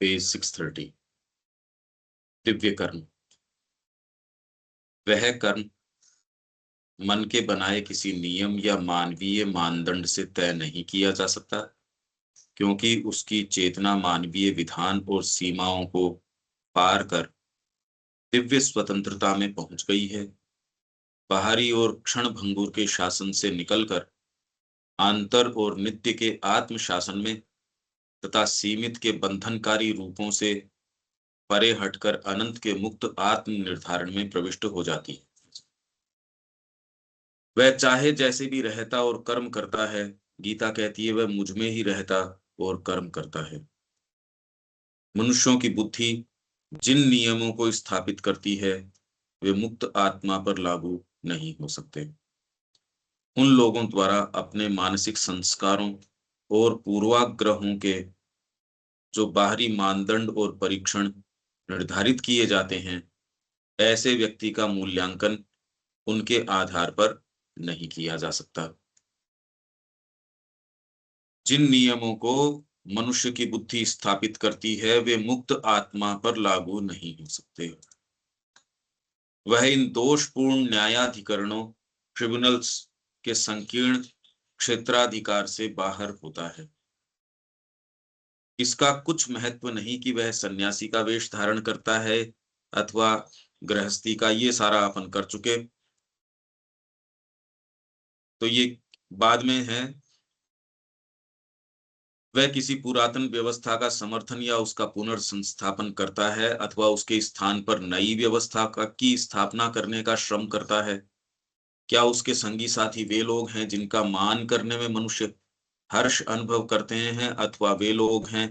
Page 630। Divya कर्म। वह कर्म मन के बनाए किसी नियम या मानवीय मानदंड से तय नहीं किया जा सकता, क्योंकि उसकी चेतना मानवीय विधान और सीमाओं को पार कर दिव्य स्वतंत्रता में पहुंच गई है। बाहरी और क्षण भंगुर के शासन से निकलकर आंतर और नित्य के आत्म शासन में तथा सीमित के बंधनकारी रूपों से परे हटकर अनंत के मुक्त आत्म निर्धारण में प्रविष्ट हो जाती है। वह चाहे जैसे भी रहता और कर्म करता है, गीता कहती है वह मुझ में ही रहता और कर्म करता है। मनुष्यों की बुद्धि जिन नियमों को स्थापित करती है वे मुक्त आत्मा पर लागू नहीं हो सकते। उन लोगों द्वारा अपने मानसिक संस्कारों और पूर्वाग्रहों के जो बाहरी मानदंड और परीक्षण निर्धारित किए जाते हैं, ऐसे व्यक्ति का मूल्यांकन उनके आधार पर नहीं किया जा सकता। जिन नियमों को मनुष्य की बुद्धि स्थापित करती है वे मुक्त आत्मा पर लागू नहीं हो सकते। वह इन दोषपूर्ण न्यायाधिकरणों ट्रिब्यूनल्स के संकीर्ण क्षेत्राधिकार से बाहर होता है। इसका कुछ महत्व नहीं कि वह सन्यासी का वेश धारण करता है अथवा गृहस्थी का, ये सारा अपन कर चुके, तो ये बाद में है। वह किसी पुरातन व्यवस्था का समर्थन या उसका पुनर्संस्थापन करता है अथवा उसके स्थान पर नई व्यवस्था की स्थापना करने का श्रम करता है। क्या उसके संगी साथी वे लोग हैं जिनका मान करने में मनुष्य हर्ष अनुभव करते हैं अथवा वे लोग हैं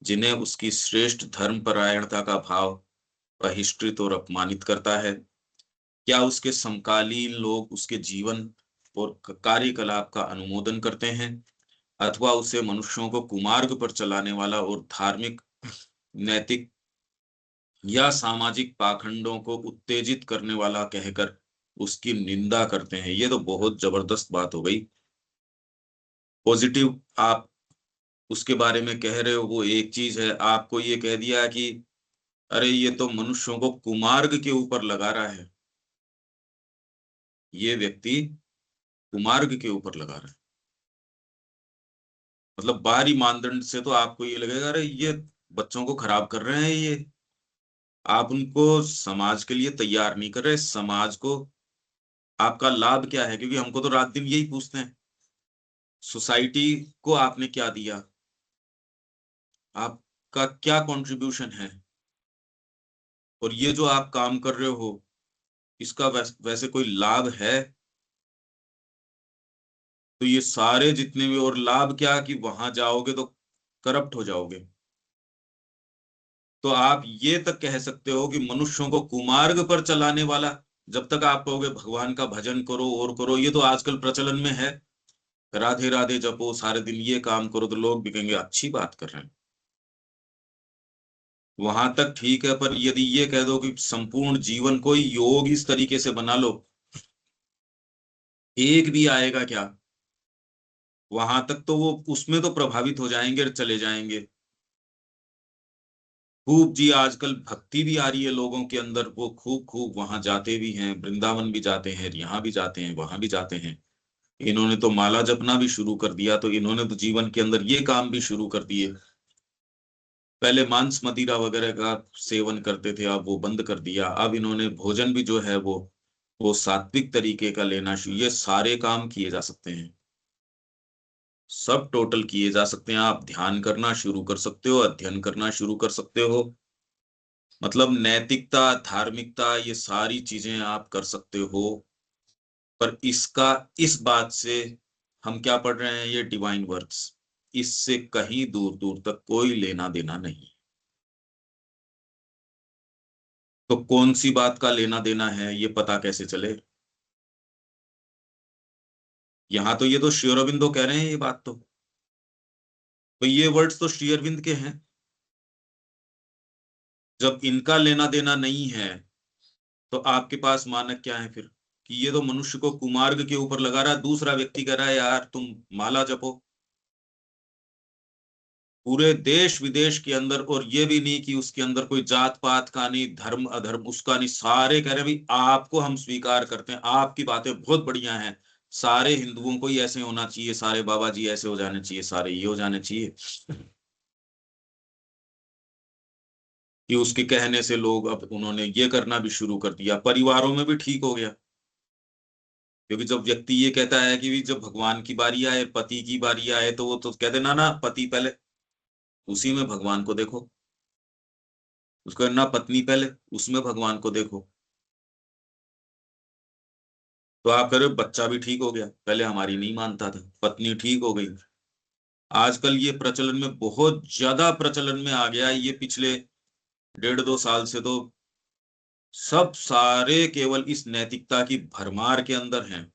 जिन्हें उसकी श्रेष्ठ धर्मपरायणता का भाव बहिष्कृत और अपमानित करता है? क्या उसके समकालीन लोग उसके जीवन और कार्यकलाप का अनुमोदन करते हैं अथवा उसे मनुष्यों को कुमार्ग पर चलाने वाला और धार्मिक, नैतिक या सामाजिक पाखंडों को उत्तेजित करने वाला कहकर उसकी निंदा करते हैं? ये तो बहुत जबरदस्त बात हो गई। पॉजिटिव आप उसके बारे में कह रहे हो वो एक चीज है, आपको ये कह दिया कि अरे ये तो मनुष्यों को कुमार्ग के ऊपर लगा रहा है, ये व्यक्ति कुमार्ग के ऊपर लगा रहा है। मतलब बाहरी मानदंड से तो आपको ये लगेगा अरे ये बच्चों को खराब कर रहे हैं, ये आप उनको समाज के लिए तैयार नहीं कर रहे। समाज को आपका लाभ क्या है? क्योंकि हमको तो रात दिन यही पूछते हैं, सोसाइटी को आपने क्या दिया, आपका क्या कंट्रीब्यूशन है, और ये जो आप काम कर रहे हो इसका वैसे कोई लाभ है? तो ये सारे जितने भी, और लाभ क्या कि वहां जाओगे तो करप्ट हो जाओगे। तो आप ये तक कह सकते हो कि मनुष्यों को कुमार्ग पर चलाने वाला, जब तक आप कहोगे भगवान का भजन करो और करो, ये तो आजकल प्रचलन में है, राधे राधे जपो सारे दिन, ये काम करो, तो लोग भी कहेंगे अच्छी बात कर रहे हैं। वहां तक ठीक है, पर यदि ये कह दो कि संपूर्ण जीवन को ही योग इस तरीके से बना लो, एक भी आएगा क्या? वहां तक तो वो उसमें तो प्रभावित हो जाएंगे और चले जाएंगे। खूब जी आजकल भक्ति भी आ रही है लोगों के अंदर, वो खूब खूब वहां जाते भी हैं, वृंदावन भी जाते हैं, यहाँ भी जाते हैं, वहां भी जाते हैं। इन्होंने तो माला जपना भी शुरू कर दिया, तो इन्होंने तो जीवन के अंदर ये काम भी शुरू कर दिए। पहले मांस मदिरा वगैरह का सेवन करते थे, अब वो बंद कर दिया। अब इन्होंने भोजन भी जो है वो सात्विक तरीके का लेना शुरू, ये सारे काम किए जा सकते हैं, सब टोटल किए जा सकते हैं। आप ध्यान करना शुरू कर सकते हो, अध्ययन करना शुरू कर सकते हो, मतलब नैतिकता, धार्मिकता, ये सारी चीजें आप कर सकते हो। पर इसका, इस बात से हम क्या पढ़ रहे हैं, ये डिवाइन वर्क्स, इससे कहीं दूर दूर तक कोई लेना देना नहीं। तो कौन सी बात का लेना देना है ये पता कैसे चले? यहां तो ये तो श्री अरविंदो कह रहे हैं ये बात, तो ये वर्ड्स तो श्री अरविंद के हैं। जब इनका लेना देना नहीं है तो आपके पास मानक क्या है फिर? कि ये तो मनुष्य को कुमार्ग के ऊपर लगा रहा है, दूसरा व्यक्ति कह रहा है यार तुम माला जपो, पूरे देश विदेश के अंदर, और ये भी नहीं कि उसके अंदर कोई जात पात का नहीं, धर्म अधर्म उसका नहीं, सारे कह रहे भाई आपको हम स्वीकार करते हैं, आपकी बातें बहुत बढ़िया हैं, सारे हिंदुओं को ही ऐसे होना चाहिए, सारे बाबा जी ऐसे हो जाने चाहिए, सारे ये हो जाने चाहिए। कि उसके कहने से लोग, अब उन्होंने ये करना भी शुरू कर दिया, परिवारों में भी ठीक हो गया। क्योंकि जब व्यक्ति ये कहता है कि भी जब भगवान की बारी आए, पति की बारी आए, तो वो तो कहते ना ना पति पहले, उसी में भगवान को देखो, उसको ना पत्नी पहले, उसमें भगवान को देखो। तो आप कह रहे हो बच्चा भी ठीक हो गया, पहले हमारी नहीं मानता था, पत्नी ठीक हो गई। आजकल ये प्रचलन में, बहुत ज्यादा प्रचलन में आ गया ये, पिछले 1.5-2 साल से तो सब सारे केवल इस नैतिकता की भरमार के अंदर हैं।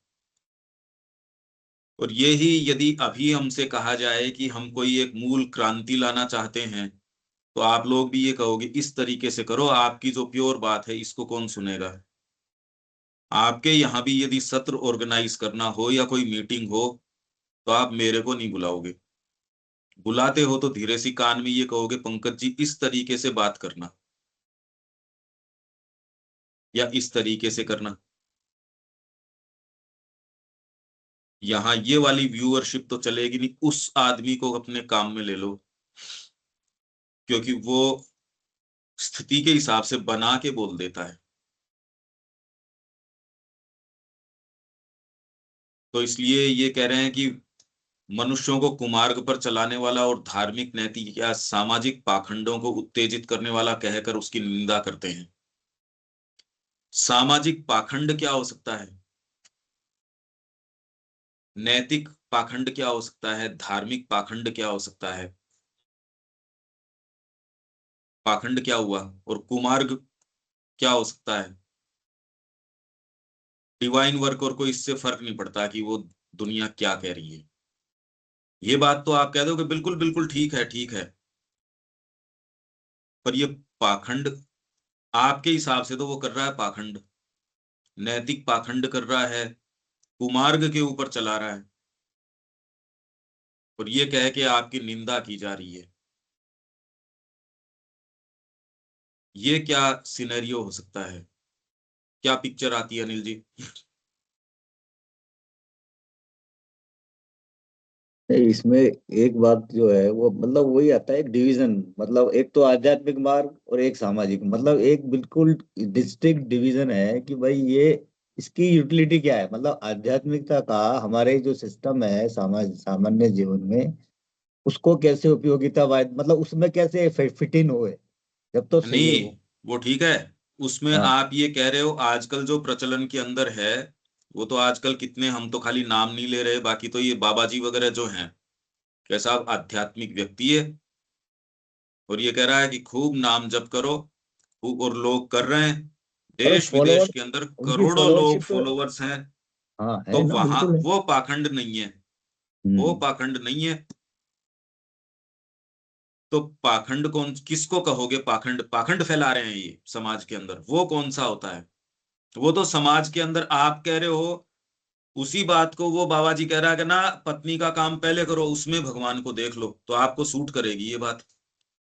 और ये ही यदि अभी हमसे कहा जाए कि हम कोई एक मूल क्रांति लाना चाहते हैं, तो आप लोग भी ये कहोगे इस तरीके से करो, आपकी जो प्योर बात है इसको कौन सुनेगा। आपके यहाँ भी यदि सत्र ऑर्गेनाइज करना हो या कोई मीटिंग हो, तो आप मेरे को नहीं बुलाओगे, बुलाते हो तो धीरे सी कान में ये कहोगे पंकज जी इस तरीके से बात करना, या इस तरीके से करना। यहाँ ये वाली व्यूअरशिप तो चलेगी नहीं, उस आदमी को अपने काम में ले लो, क्योंकि वो स्थिति के हिसाब से बना के बोल देता है। तो इसलिए ये कह रहे हैं कि मनुष्यों को कुमार्ग पर चलाने वाला और धार्मिक, नैतिक या सामाजिक पाखंडों को उत्तेजित करने वाला कहकर उसकी निंदा करते हैं। सामाजिक पाखंड क्या हो सकता है, नैतिक पाखंड क्या हो सकता है, धार्मिक पाखंड क्या हो सकता है। पाखंड क्या हुआ, और कुमार्ग क्या हो सकता है। डिवाइन वर्क और कोई इससे फर्क नहीं पड़ता कि वो दुनिया क्या कह रही है। ये बात तो आप कह दो कि बिल्कुल बिल्कुल ठीक है, ठीक है, पर ये पाखंड आपके हिसाब से तो वो कर रहा है पाखंड, नैतिक पाखंड कर रहा है, कुमार्ग के ऊपर चला रहा है, और ये कह के आपकी निंदा की जा रही है। ये क्या सिनेरियो हो सकता है, क्या पिक्चर आती है अनिल जी। नहीं, इसमें एक बात जो है वो मतलब वही आता है, एक डिवीजन, मतलब एक तो आध्यात्मिक मार्ग और एक सामाजिक, मतलब एक बिल्कुल डिस्ट्रिक्ट डिवीजन है कि भाई ये इसकी यूटिलिटी क्या है, मतलब आध्यात्मिकता का हमारे जो सिस्टम है समाज सामान्य जीवन में उसको कैसे उपयोगिता मतलब उसमें कैसे फिट इन हुए, जब तो सही है नहीं, वो। वो ठीक है, उसमें हाँ। आप ये कह रहे हो आजकल जो प्रचलन के अंदर है, वो तो आजकल कितने, हम तो खाली नाम नहीं ले रहे, बाकी तो ये बाबा जी वगैरह जो हैं, कैसा आध्यात्मिक व्यक्ति है, और ये कह रहा है कि खूब नाम जप करो, खूब, और लोग कर रहे हैं, और देश विदेश फॉलोअर, के अंदर उनकी करोड़ों लोग फॉलोअरशिप तो, फॉलोवर्स हैं। हाँ है तो ना, वहां बिल्कुल है। वो पाखंड नहीं है, वो हम्म। पाखंड नहीं है। तो पाखंड कौन, किसको कहोगे पाखंड, पाखंड फैला रहे हैं ये समाज के अंदर, वो कौन सा होता है। वो तो समाज के अंदर आप कह रहे हो, उसी बात को वो बाबा जी कह रहा है कि ना पत्नी का काम पहले करो, उसमें भगवान को देख लो, तो आपको सूट करेगी ये बात,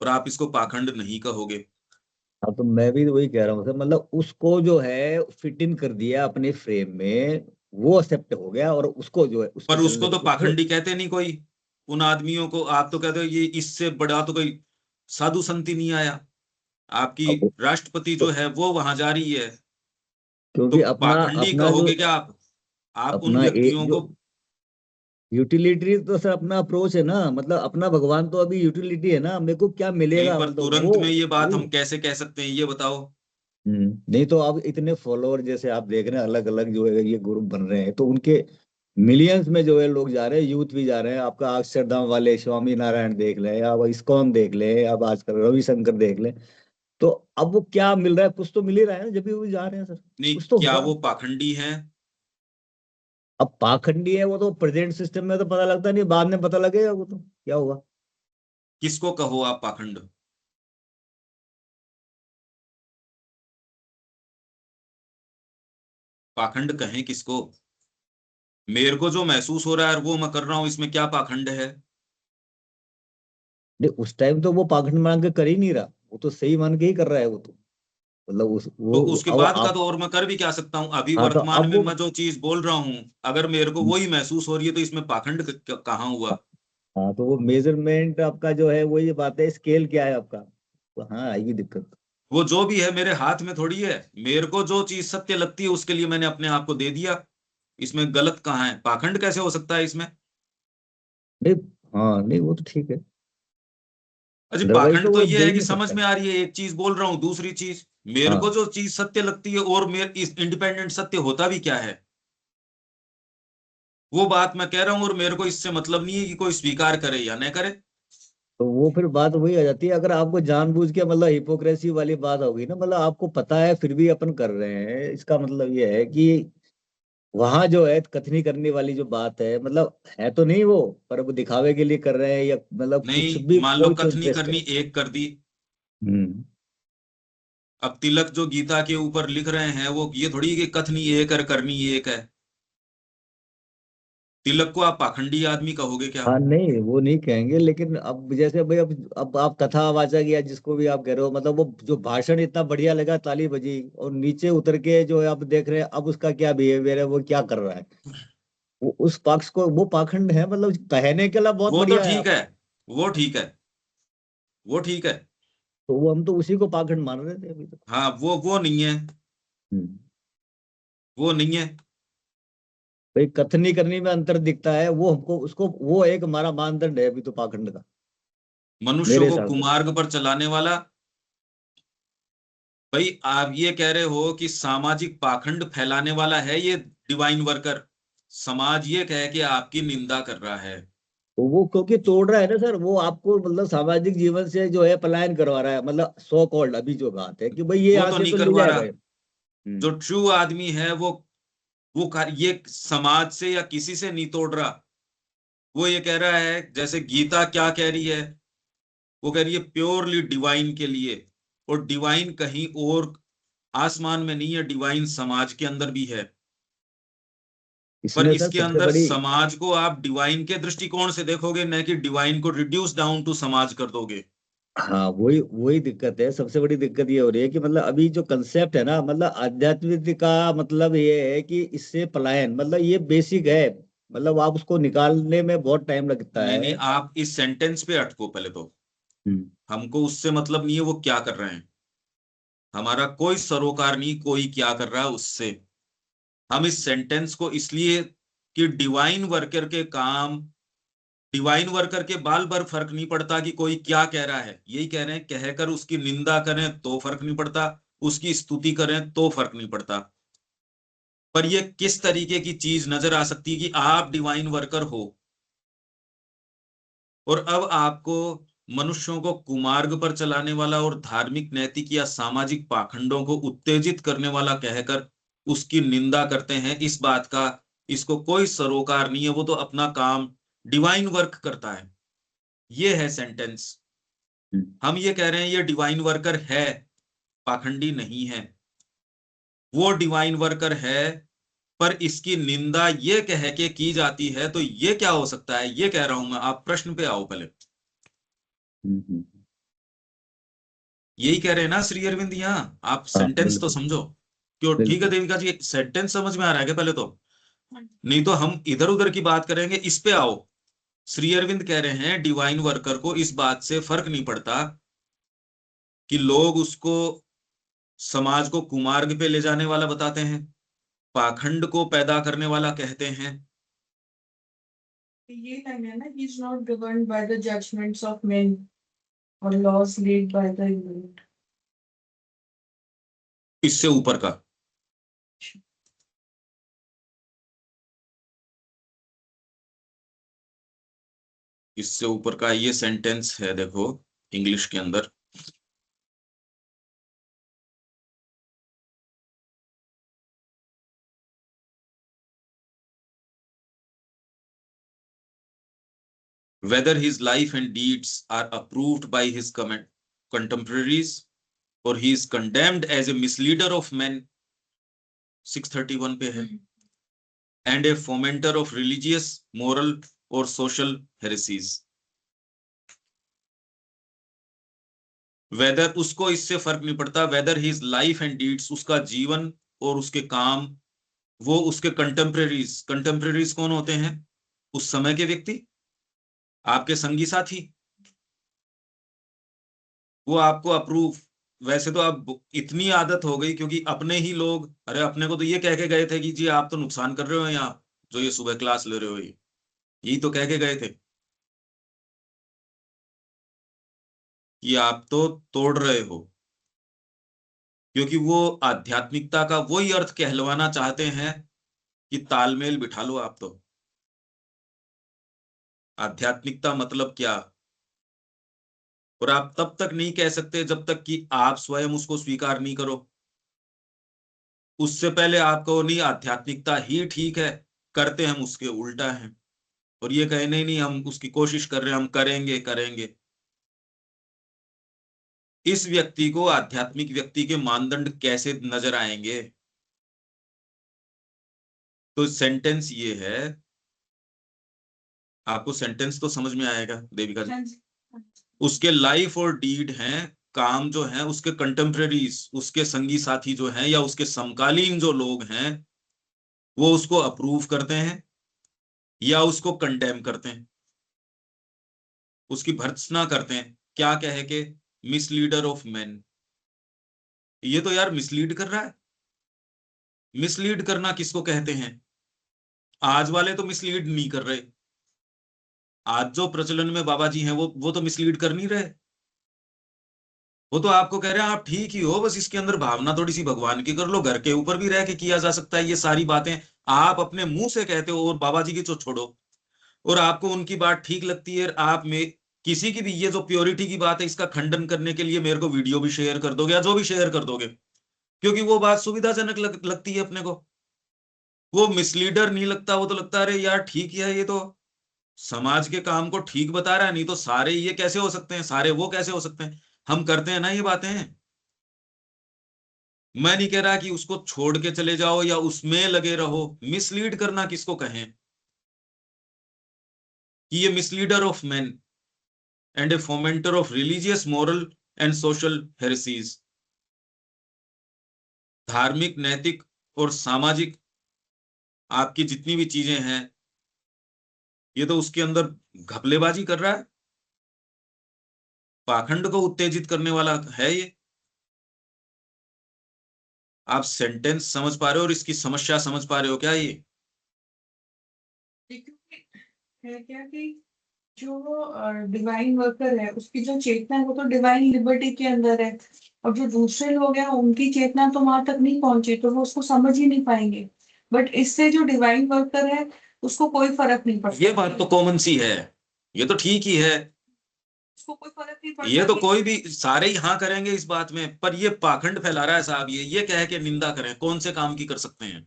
और आप इसको पाखंड नहीं कहोगे। हाँ, तो मैं भी वही कह रहा हूँ सर, मतलब उसको जो है फिट इन कर दिया अपने फ्रेम में, वो एक्सेप्ट हो गया और उसको जो है उस पे पर चलने उसको तो उसको। पाखंडी कहते नहीं कोई, उन आदमियों को आप तो कहते हो ये इससे बड़ा तो कोई साधु संत ही नहीं आया, आपकी अब राष्ट्रपति जो तो है वो वहां जा रही है। तो क्योंकि अपना पाखंडी अपना जो कहोगे क्या आप उन अपना व्यक्तियों जो को। यूटिलिटी तो सर अपना अप्रोच है ना, मतलब अपना भगवान तो अभी यूटिलिटी है ना, मेरे को क्या नहीं, मिलेगा, पर मतलब तुरंत वो में ये बात वही। हम कैसे कह सकते हैं ये बताओ। नहीं तो अब इतने फॉलोअर जैसे आप देख रहे हैं, अलग अलग जो है ये ग्रुप बन रहे हैं, तो उनके मिलियंस में जो है लोग जा रहे हैं, यूथ भी जा रहे हैं, आपका अक्षरधाम वाले स्वामी नारायण देख लें, अब इस्कॉन देख लें, अब आजकल रविशंकर देख लें, तो अब वो क्या मिल रहा है, कुछ तो मिल ही रहा है ना, जब भी वो जा रहे हैं सर, नहीं, कुछ तो क्या होगा। वो पाखंडी हैं। अब पाखंडी है वो तो प्रेजेंट सिस्टम में तो पता लगता नहीं, बाद में पता लगेगा वो तो क्या होगा। किसको कहो आप पाखंड, पाखंड कहें किसको। मेरे को जो महसूस हो रहा है और वो मैं कर रहा हूं, इसमें क्या पाखंड है। नहीं, उस टाइम तो वो पाखंड मान के कर ही नहीं रहा, वो तो सही मान के ही कर रहा है वो तो। मतलब उस तो वो उसके अब बाद का आप। तो और मैं कर भी क्या सकता हूँ? अभी हाँ तो वर्तमान अब में वो। मैं जो चीज बोल रहा हूँ, अगर मेरे को वही महसूस हो रही है तो इसमें पाखंड कहाँ हुआ? हाँ तो वो मेजरमेंट आपका जो है वही बात है, स्केल क्या है आपका, तो हाँ आएगी दिक्कत। वो जो भी है मेरे हाथ में थोड़ी है। मेरे को जो चीज सत्य लगती है उसके लिए मैंने अपने आप को दे दिया। इसमें गलत कहाँ है? पाखंड कैसे हो सकता है इसमें? नहीं। हाँ नहीं, वो तो ठीक है। अजी अदरवाइज पाखंड तो तो वो ये दे है ही कि नहीं समझ सकता। में आ रही है एक चीज बोल रहा हूँ, दूसरी चीज मेरे को हाँ जो चीज सत्य लगती है, और मेरे इस इंडिपेंडेंट सत्य होता भी क्या है, वो बात मैं कह रहा हूँ। और मेरे को इससे मतलब नहीं है कि कोई स्वीकार करे या न करे। तो वो फिर बात वही आ जाती है, अगर आपको जानबूझ के मतलब हिपोक्रेसी वाली बात होगी ना, मतलब आपको पता है फिर भी अपन कर रहे हैं, इसका मतलब ये है कि वहां जो है कथनी करने वाली जो बात है, मतलब है तो नहीं वो, पर वो दिखावे के लिए कर रहे हैं, या मतलब कुछ नहीं, भी मान लो कोई तो कथनी इंटरेस्ट करनी है। एक कर दी। हम्म। अब तिलक जो गीता के ऊपर लिख रहे हैं, वो ये थोड़ी कि कथनी एक है करनी एक है। तिलक को आप पाखंडी आदमी कहोगे क्या? हाँ नहीं, वो नहीं कहेंगे, लेकिन अब जैसे भाई अब आप कथावाचक या जिसको भी आप कह रहे हो, मतलब वो जो भाषण इतना बढ़िया लगा, ताली बजी, और नीचे उतर के जो है आप देख रहे हैं अब उसका क्या बिहेवियर है, वो क्या कर रहा है, वो उस पक्ष को वो पाखंड है, मतलब कहने के लिए बहुत वो तो बढ़िया है ठीक आप। है, वो ठीक है, वो ठीक है। तो वो हम तो उसी को पाखंड मान रहे थे अभी तक। हाँ, वो नहीं है, हम्म। वो नहीं है। भाई कथनी करनी में अंतर दिखता है, वो हमको उसको वो एक हमारा मानदंड है अभी तो पाखंड का, मनुष्यों मेरे को हिसाब से। कुमार्ग पर चलाने वाला। भाई आप ये कह रहे हो कि सामाजिक पाखंड फैलाने वाला है ये डिवाइन वर्कर। समाज ये कह के आपकी निंदा कर रहा है। तो वो क्योंकि तोड़ रहा है ना सर, वो आपको मतलब सामाजिक जीवन से जो है पलायन करवा रहा है, मतलब सो कॉल्ड अभी जो बात है कि भाई ये वो यहाँ तो से नहीं तो ले करवा जाएगा रहा। ये। जो हम्म। ट्रू आदमी है वो ये समाज से या किसी से नहीं तोड़ रहा। वो ये कह रहा है, जैसे गीता क्या कह रही है, वो कह रही है प्योरली डिवाइन के लिए। और डिवाइन कहीं और आसमान में नहीं है, डिवाइन समाज के अंदर भी है। पर इसमें सर इसके सबसे अंदर बड़ी। समाज को आप डिवाइन के दृष्टिकोण से देखोगे, न कि डिवाइन को रिड्यूस डाउन टू समाज कर दोगे। हाँ वही वही दिक्कत है, सबसे बड़ी दिक्कत ये हो रही है कि मतलब अभी जो कंसेप्ट है ना, मतलब आध्यात्मिक का मतलब ये है कि इससे पलायन, मतलब ये बेसिक है, मतलब आप उसको निकालने में बहुत टाइम लगता नहीं नहीं, है। आप इस सेंटेंस पे अटको पहले तो। हम्म। हमको उससे मतलब नहीं है वो क्या कर रहे हैं। हमारा कोई सरोकार नहीं कोई क्या कर रहा है उससे। हम इस सेंटेंस को इसलिए कि डिवाइन वर्कर के काम, डिवाइन वर्कर के बाल भर फर्क नहीं पड़ता कि कोई क्या कह रहा है, यही कह रहे हैं। कहकर उसकी निंदा करें तो फर्क नहीं पड़ता, उसकी स्तुति करें तो फर्क नहीं पड़ता। पर यह किस तरीके की चीज नजर आ सकती है कि आप डिवाइन वर्कर हो, और अब आपको मनुष्यों को कुमार्ग पर चलाने वाला और धार्मिक, नैतिक या सामाजिक पाखंडों को उत्तेजित करने वाला कहकर उसकी निंदा करते हैं। इस बात का इसको कोई सरोकार नहीं है, वो तो अपना काम डिवाइन वर्क करता है। ये है सेंटेंस। हम्म। हम ये कह रहे हैं ये डिवाइन वर्कर है, पाखंडी नहीं है। वो डिवाइन वर्कर है, पर इसकी निंदा ये कह के की जाती है, तो ये क्या हो सकता है? ये कह रहा हूं मैं। आप प्रश्न पे आओ पहले। हम्म। यही कह रहे हैं ना श्री अरविंद यहाँ? आप हाँ सेंटेंस तो बिल्कुल। समझो। क्यों? ठीक है बिल्कुल। देविका जी, सेंटेंस समझ में आ रहा है क्या पहले तो? नहीं तो हम इधर उधर की बात करेंगे, इस पे आओ। श्री अरविंद कह रहे हैं डिवाइन वर्कर को इस बात से फर्क नहीं पड़ता कि लोग उसको समाज को कुमार्ग पे ले जाने वाला बताते हैं, पाखंड को पैदा करने वाला कहते हैं। ये लाइन है ना, he is not governed by the judgments of men or laws laid by the elite. इससे ऊपर का इससे ऊपर का ये सेंटेंस है, देखो इंग्लिश के अंदर। Whether his life and deeds are approved by his contemporaries, or he is condemned as a misleader of men, 631 पे है, and a fomenter of religious, moral or social heresies. Whether उसको इससे फर्क नहीं पड़ता, whether his life and deeds, उसका जीवन और उसके काम, वो उसके कंटेम्परेरीज कौन होते हैं? उस समय के व्यक्ति, आपके संगी साथी, वो आपको अप्रूव। वैसे तो अब इतनी आदत हो गई, क्योंकि अपने ही लोग, अरे अपने को तो ये कह के गए थे कि जी आप तो नुकसान कर रहे हो यहाँ, जो ये सुबह क्लास ले रहे हो, ये यही तो कह के गए थे कि आप तो तोड़ रहे हो। क्योंकि वो आध्यात्मिकता का वही अर्थ कहलवाना चाहते हैं कि तालमेल बिठा लो आप तो। आध्यात्मिकता मतलब क्या? और आप तब तक नहीं कह सकते जब तक कि आप स्वयं उसको स्वीकार नहीं करो। उससे पहले आप कहो नहीं आध्यात्मिकता ही ठीक है, करते हम उसके उल्टा हैं, और ये कहे नहीं नहीं हम उसकी कोशिश कर रहे हैं, हम करेंगे करेंगे। इस व्यक्ति को आध्यात्मिक व्यक्ति के मानदंड कैसे नजर आएंगे? तो सेंटेंस ये है, आपको सेंटेंस तो समझ में आएगा देविका जी? उसके लाइफ और डीड हैं, काम जो है, उसके कंटेम्परेरीज, उसके संगी साथी जो हैं या उसके समकालीन जो लोग हैं, वो उसको अप्रूव करते हैं या उसको कंडेम करते हैं, उसकी भर्त्सना करते हैं। क्या कहे के? मिसलीडर ऑफ मैन। ये तो यार मिसलीड कर रहा है। मिसलीड करना किसको कहते हैं? आज वाले तो मिसलीड नहीं कर रहे, आज जो प्रचलन में बाबा जी हैं वो तो मिसलीड कर नहीं रहे। वो तो आपको कह रहे हैं आप ठीक ही हो, बस इसके अंदर भावना थोड़ी सी भगवान की कर लो, घर के ऊपर भी रह के किया जा सकता है। ये सारी बातें आप अपने मुंह से कहते हो, और बाबा जी की तो छोड़ो, और आपको उनकी बात ठीक लगती है। आप में किसी की भी ये जो प्योरिटी की बात है, इसका खंडन करने के लिए मेरे को वीडियो भी शेयर कर दोगे या जो भी शेयर कर दोगे, क्योंकि वो बात सुविधाजनक लगती है अपने को। वो मिसलीडर नहीं लगता, वो तो लगता है अरे यार ठीक ही है, ये तो समाज के काम को ठीक बता रहा है। नहीं तो सारे ये कैसे हो सकते हैं, सारे वो कैसे हो सकते हैं? हम करते हैं ना ये बातें। मैं नहीं कह रहा कि उसको छोड़ के चले जाओ या उसमें लगे रहो। मिसलीड करना किसको कहें? कि ये misleader of man and a fomenter of religious, moral and social heresies. धार्मिक, नैतिक और सामाजिक आपकी जितनी भी चीजें हैं, ये तो उसके अंदर घपलेबाजी कर रहा है, पाखंड को उत्तेजित करने वाला है ये। आप सेंटेंस समझ पा रहे हो और इसकी समस्या समझ पा रहे हो क्या? ये है क्या कि जो डिवाइन वर्कर है उसकी जो चेतना है वो तो डिवाइन लिबर्टी के अंदर है, और जो दूसरे लोग हैं उनकी चेतना तो वहां तक नहीं पहुंची, तो वो उसको समझ ही नहीं पाएंगे। बट इससे जो डिवाइन वर्कर है उसको कोई फर्क नहीं पड़ता। ये बात तो कॉमन सी है, ये तो ठीक ही है। उसको कोई फर्क नहीं पड़ता। ये तो कोई भी, सारे ही हाँ करेंगे इस बात में, पर ये पाखंड फैला रहा है साहब। ये कह के निंदा करें, कौन से काम की कर सकते हैं?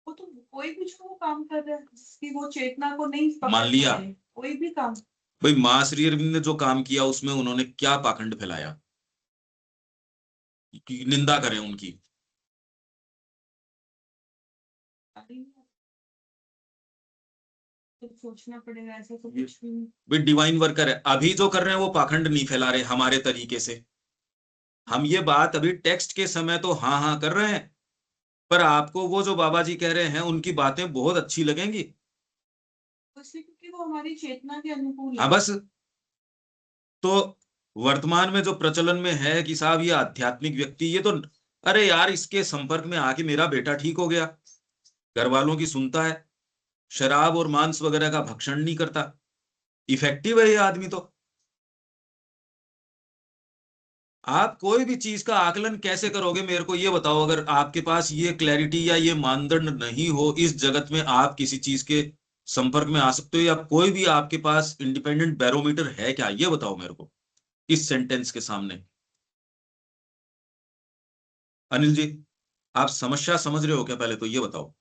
वो तो कोई भी जो काम कर रहा है जिसकी वो चेतना को नहीं पकड़ मान लिया पा रहे, कोई भी काम। भाई मां श्री अरविंद ने जो काम किया उसमें उन्होंने क्या पाखंड फैलाया कि निंदा करें उनकी? तो सोचना पड़ेगा, ऐसा तो कुछ भी नहीं। भाई डिवाइन वर्कर है, अभी जो कर रहे हैं वो पाखंड नहीं फैला रहे हमारे तरीके से। हम ये बात अभी टेक्स्ट के समय तो हाँ हाँ कर रहे हैं, पर आपको वो जो बाबा जी कह रहे हैं उनकी बातें बहुत अच्छी लगेंगी। इसलिए क्योंकि वो हमारी चेतना के अनुकूल हाँ है। बस, तो वर्तमान में जो प्रचलन में है कि साहब ये आध्यात्मिक व्यक्ति, ये तो अरे यार इसके संपर्क में आके मेरा बेटा ठीक हो गया, घर वालों की सुनता है, शराब और मांस वगैरह का भक्षण नहीं करता, इफेक्टिव है ये आदमी। तो आप कोई भी चीज का आकलन कैसे करोगे मेरे को ये बताओ? अगर आपके पास ये क्लैरिटी या ये मानदंड नहीं हो, इस जगत में आप किसी चीज के संपर्क में आ सकते हो या कोई भी आपके पास इंडिपेंडेंट बैरोमीटर है क्या? ये बताओ मेरे को इस सेंटेंस के सामने। अनिल जी, आप समस्या समझ रहे हो क्या? पहले तो ये बताओ।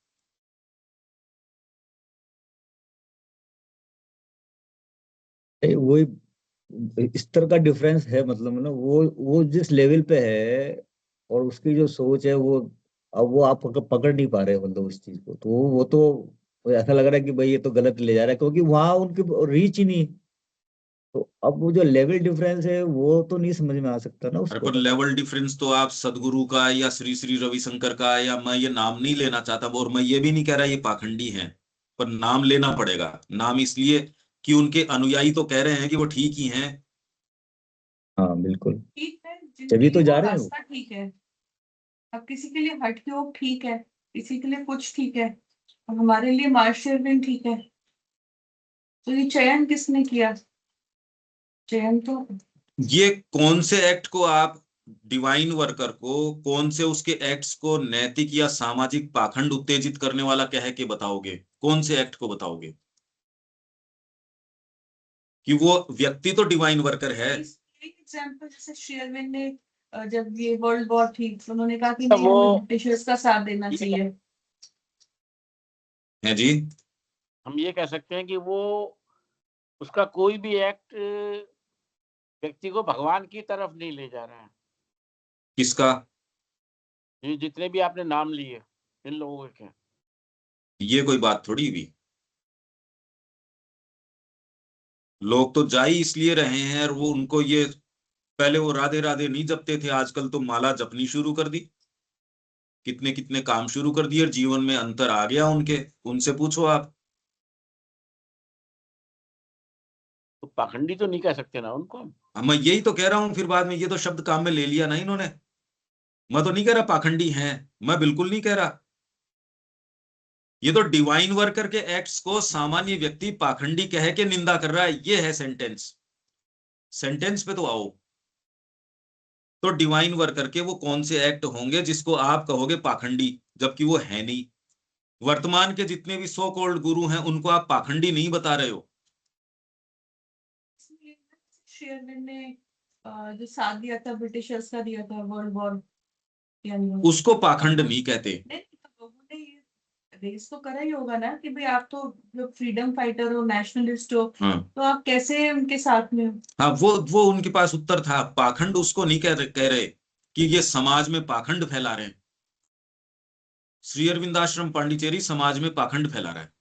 वही स्तर का डिफरेंस है, मतलब ना वो जिस लेवल पे है और उसकी जो सोच है वो, अब वो आप पकड़ नहीं पा रहे, मतलब उस चीज को। तो वो तो ऐसा लग रहा है कि भाई ये तो गलत ले जा रहा है, क्योंकि वहां उनकी रीच ही नहीं। तो अब वो जो लेवल डिफरेंस है वो तो नहीं समझ में आ सकता ना अरे उसको। पर लेवल डिफरेंस तो आप सदगुरु का या श्री श्री रविशंकर का, या मैं ये नाम नहीं लेना चाहता और मैं ये भी नहीं कह रहा ये पाखंडी हैं, पर नाम लेना पड़ेगा। नाम इसलिए कि उनके अनुयायी तो कह रहे हैं कि वो ठीक ही हैं। हाँ बिल्कुल, ठीक है, तभी जिनके तो लिए जा वो रहे हैं वो। रास्ता ठीक है। अब किसी के लिए हठ योग ठीक है, किसी के लिए कुछ ठीक है, और हमारे लिए मार्शल भी ठीक है। तो ये चयन किसने किया? चयन तो ये कौन से एक्ट को आप डिवाइन वर्कर को, कौन से उसके एक्ट्स को नैतिक या सामाजिक पाखंड उत्तेजित करने वाला कह के बताओगे? कौन से एक्ट को बताओगे? कि वो व्यक्ति तो डिवाइन वर्कर है। एक एग्जांपल, जैसे श्री अरविंद ने जब ये वर्ल्ड वॉर थी तो उन्होंने कहा कि तो नहीं, हमें ब्रिटिशर्स का साथ देना चाहिए। है जी। हम ये कह सकते हैं कि वो उसका कोई भी एक्ट व्यक्ति को भगवान की तरफ नहीं ले जा रहा है। किसका? ये जितने भी आपने नाम लिए इन लोगों के, ये कोई बात थोड़ी हुई। लोग तो जा ही इसलिए रहे हैं, और वो उनको ये, पहले वो राधे राधे नहीं जपते थे, आजकल तो माला जपनी शुरू कर दी, कितने कितने काम शुरू कर दिए और जीवन में अंतर आ गया उनके। उनसे पूछो आप। तो पाखंडी तो नहीं कह सकते ना उनको। मैं यही तो कह रहा हूं, फिर बाद में ये तो शब्द काम में ले लिया ना इन्होंने। मैं तो नहीं कह रहा पाखंडी हैं, मैं बिल्कुल नहीं कह रहा। ये तो डिवाइन वर्कर के एक्ट्स को सामान्य व्यक्ति पाखंडी कह के निंदा कर रहा है, ये है सेंटेंस। सेंटेंस पे तो आओ। तो डिवाइन वर्कर के वो कौन से एक्ट होंगे जिसको आप कहोगे पाखंडी, जबकि वो है नहीं। वर्तमान के जितने भी सो कॉल्ड गुरु हैं उनको आप पाखंडी नहीं बता रहे हो। श्री अरविंद ने जो साथ दिया था, ब्रिटिशर्स का दिया था वर्ल्ड वॉर, उसको पाखंड नहीं कहते। नहीं, तो लोगों ने ये रेस तो करा ही होगा ना कि भाई आप तो जो फ्रीडम फाइटर हो, नेशनलिस्ट हो, हाँ तो आप कैसे उनके साथ में हो? हाँ, वो उनके पास उत्तर था। पाखंड उसको नहीं कह रहे कि ये समाज में पाखंड फैला रहे हैं। श्री अरविंदाश्रम पांडिचेरी समाज में पाखंड फैला रहा है।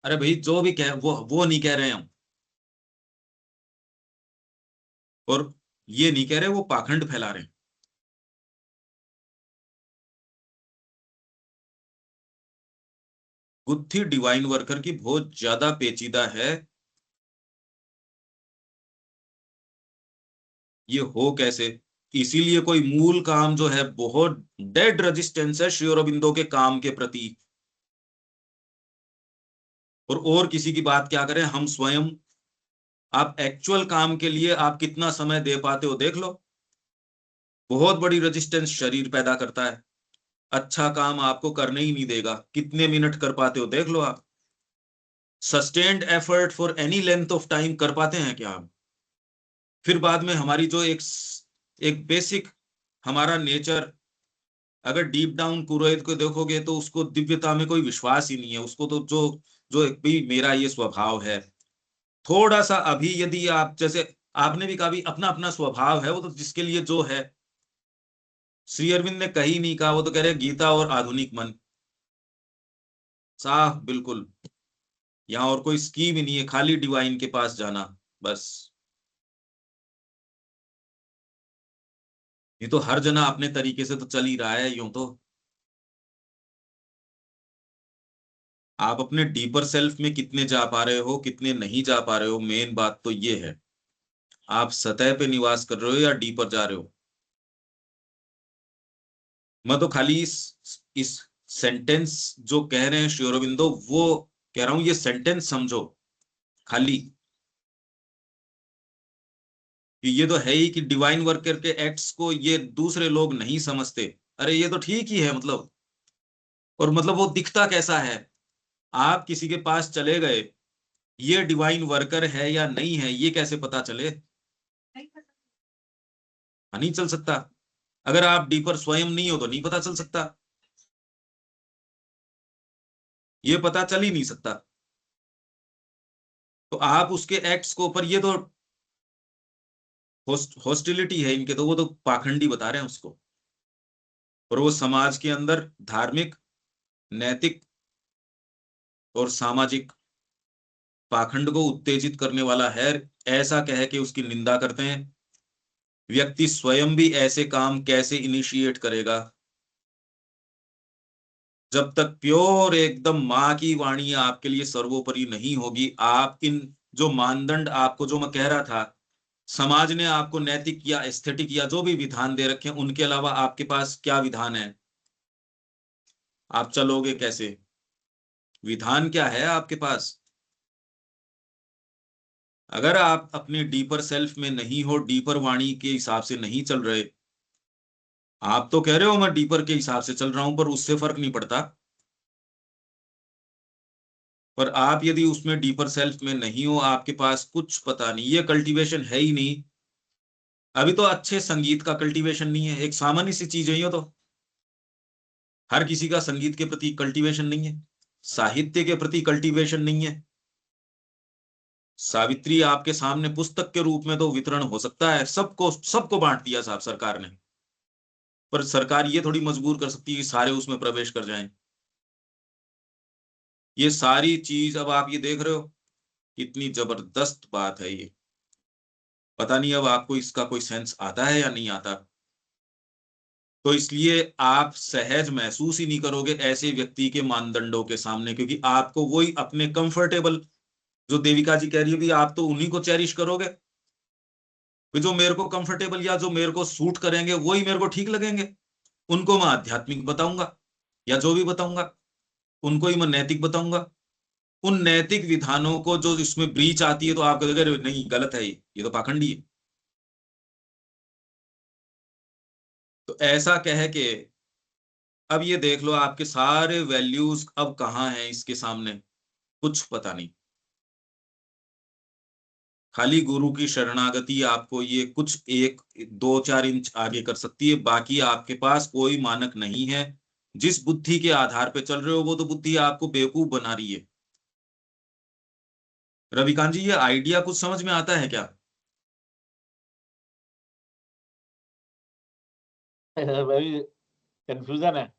अरे भाई, जो भी कह वो नहीं कह रहे हम, और ये नहीं कह रहे वो पाखंड फैला रहे हैं। गुत्थी डिवाइन वर्कर की बहुत ज्यादा पेचीदा है। ये हो कैसे? इसीलिए कोई मूल काम जो है, बहुत डेड रेजिस्टेंस है श्री अरबिंदो के काम के प्रति। और किसी की बात क्या करें हम स्वयं। आप एक्चुअल काम के लिए आप कितना समय दे पाते हो देख लो। बहुत बड़ी रेजिस्टेंस शरीर पैदा करता है। अच्छा काम आपको करने ही नहीं देगा। कितने मिनट कर पाते हो देख लो आप। Sustained effort for any length of time कर पाते हैं क्या हम? फिर बाद में हमारी जो एक बेसिक हमारा नेचर, अगर डीप डाउन पुरोहित को देखोगे तो उसको दिव्यता में कोई विश्वास ही नहीं है। उसको तो जो जो भी मेरा ये स्वभाव है, थोड़ा सा अभी यदि आप, जैसे आपने भी कहा भी अपना अपना स्वभाव है, वो तो जिसके लिए जो है। श्री अरविंद ने कहीं नहीं कहा, वो तो कह रहे गीता और आधुनिक मन, साफ बिल्कुल। यहाँ और कोई स्कीम ही नहीं है, खाली डिवाइन के पास जाना बस। ये तो हर जना अपने तरीके से तो चल ही रहा है यूं तो। आप अपने डीपर सेल्फ में कितने जा पा रहे हो, कितने नहीं जा पा रहे हो, मेन बात तो ये है। आप सतह पे निवास कर रहे हो या डीपर जा रहे हो? मैं तो खाली इस सेंटेंस जो कह रहे हैं श्री अरबिंदो, वो कह रहा हूं, ये सेंटेंस समझो खाली। कि ये तो है ही कि डिवाइन वर्कर के एक्ट्स को ये दूसरे लोग नहीं समझते। अरे ये तो ठीक ही है मतलब। और मतलब वो दिखता कैसा है? आप किसी के पास चले गए, ये डिवाइन वर्कर है या नहीं है ये कैसे पता चले? नहीं चल सकता। अगर आप डीपर स्वयं नहीं हो तो नहीं पता चल सकता। ये पता चल ही नहीं सकता। तो आप उसके एक्ट्स को, पर ये तो हॉस्टिलिटी है इनके, तो वो तो पाखंडी बता रहे हैं उसको। और वो समाज के अंदर धार्मिक नैतिक और सामाजिक पाखंड को उत्तेजित करने वाला है, ऐसा कह के उसकी निंदा करते हैं। व्यक्ति स्वयं भी ऐसे काम कैसे इनिशिएट करेगा? जब तक प्योर एकदम माँ की वाणी आपके लिए सर्वोपरि नहीं होगी, आप इन जो मानदंड आपको जो मैं कह रहा था, समाज ने आपको नैतिक या एस्थेटिक या जो भी विधान दे रखे हैं, उनके अलावा आपके पास क्या विधान है? आप चलोगे कैसे? विधान क्या है आपके पास? अगर आप अपने डीपर सेल्फ में नहीं हो, डीपर वाणी के हिसाब से नहीं चल रहे, आप तो कह रहे हो मैं डीपर के हिसाब से चल रहा हूं, पर उससे फर्क नहीं पड़ता। पर आप यदि उसमें डीपर सेल्फ में नहीं हो, आपके पास कुछ पता नहीं, ये कल्टीवेशन है ही नहीं। अभी तो अच्छे संगीत का कल्टीवेशन नहीं है, एक सामान्य सी चीज है ये तो। हर किसी का संगीत के प्रति कल्टीवेशन नहीं है, साहित्य के प्रति कल्टीवेशन नहीं है। सावित्री आपके सामने पुस्तक के रूप में तो वितरण हो सकता है, सबको सबको बांट दिया साहब सरकार ने, पर सरकार ये थोड़ी मजबूर कर सकती है कि सारे उसमें प्रवेश कर जाएं। ये सारी चीज अब आप ये देख रहे हो, कितनी जबरदस्त बात है ये। पता नहीं अब आपको इसका कोई सेंस आता है या नहीं आता। तो इसलिए आप सहज महसूस ही नहीं करोगे ऐसे व्यक्ति के मानदंडों के सामने, क्योंकि आपको वही अपने कंफर्टेबल, जो देविका जी कह रही है भी, आप तो उन्हीं को चेरिश करोगे जो मेरे को कंफर्टेबल या जो मेरे को सूट करेंगे, वही मेरे को ठीक लगेंगे। उनको मैं आध्यात्मिक बताऊंगा या जो भी बताऊंगा, उनको ही मैं नैतिक बताऊंगा। उन नैतिक विधानों को जो इसमें ब्रीच आती है, तो आप कहोगे नहीं गलत है, ये तो पाखंडी है। तो ऐसा कह के अब ये देख लो आपके सारे वैल्यूज अब कहाँ हैं इसके सामने, कुछ पता नहीं। खाली गुरु की शरणागति आपको ये कुछ 1-2-4 इंच आगे कर सकती है, बाकी आपके पास कोई मानक नहीं है। जिस बुद्धि के आधार पे चल रहे हो, वो तो बुद्धि आपको बेवकूफ बना रही है। रविकांत जी, ये आइडिया कुछ समझ में आता है क्या? वेरी कंफ्यूजन है।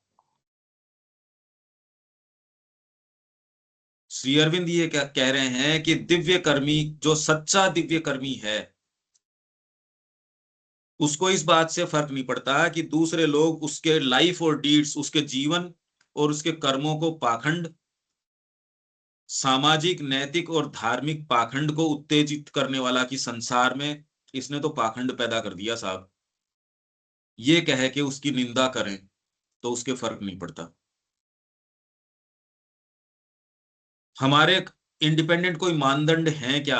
श्री अरविंद ये क्या कह रहे हैं कि दिव्य कर्मी, जो सच्चा दिव्य कर्मी है, उसको इस बात से फर्क नहीं पड़ता कि दूसरे लोग उसके लाइफ और डीड्स, उसके जीवन और उसके कर्मों को पाखंड, सामाजिक, नैतिक और धार्मिक पाखंड को उत्तेजित करने वाला कि संसार में इसने तो पाखंड पैदा कर दिया साहब, ये कह के उसकी निंदा करें तो उसके फर्क नहीं पड़ता। हमारे इंडिपेंडेंट कोई मानदंड हैं क्या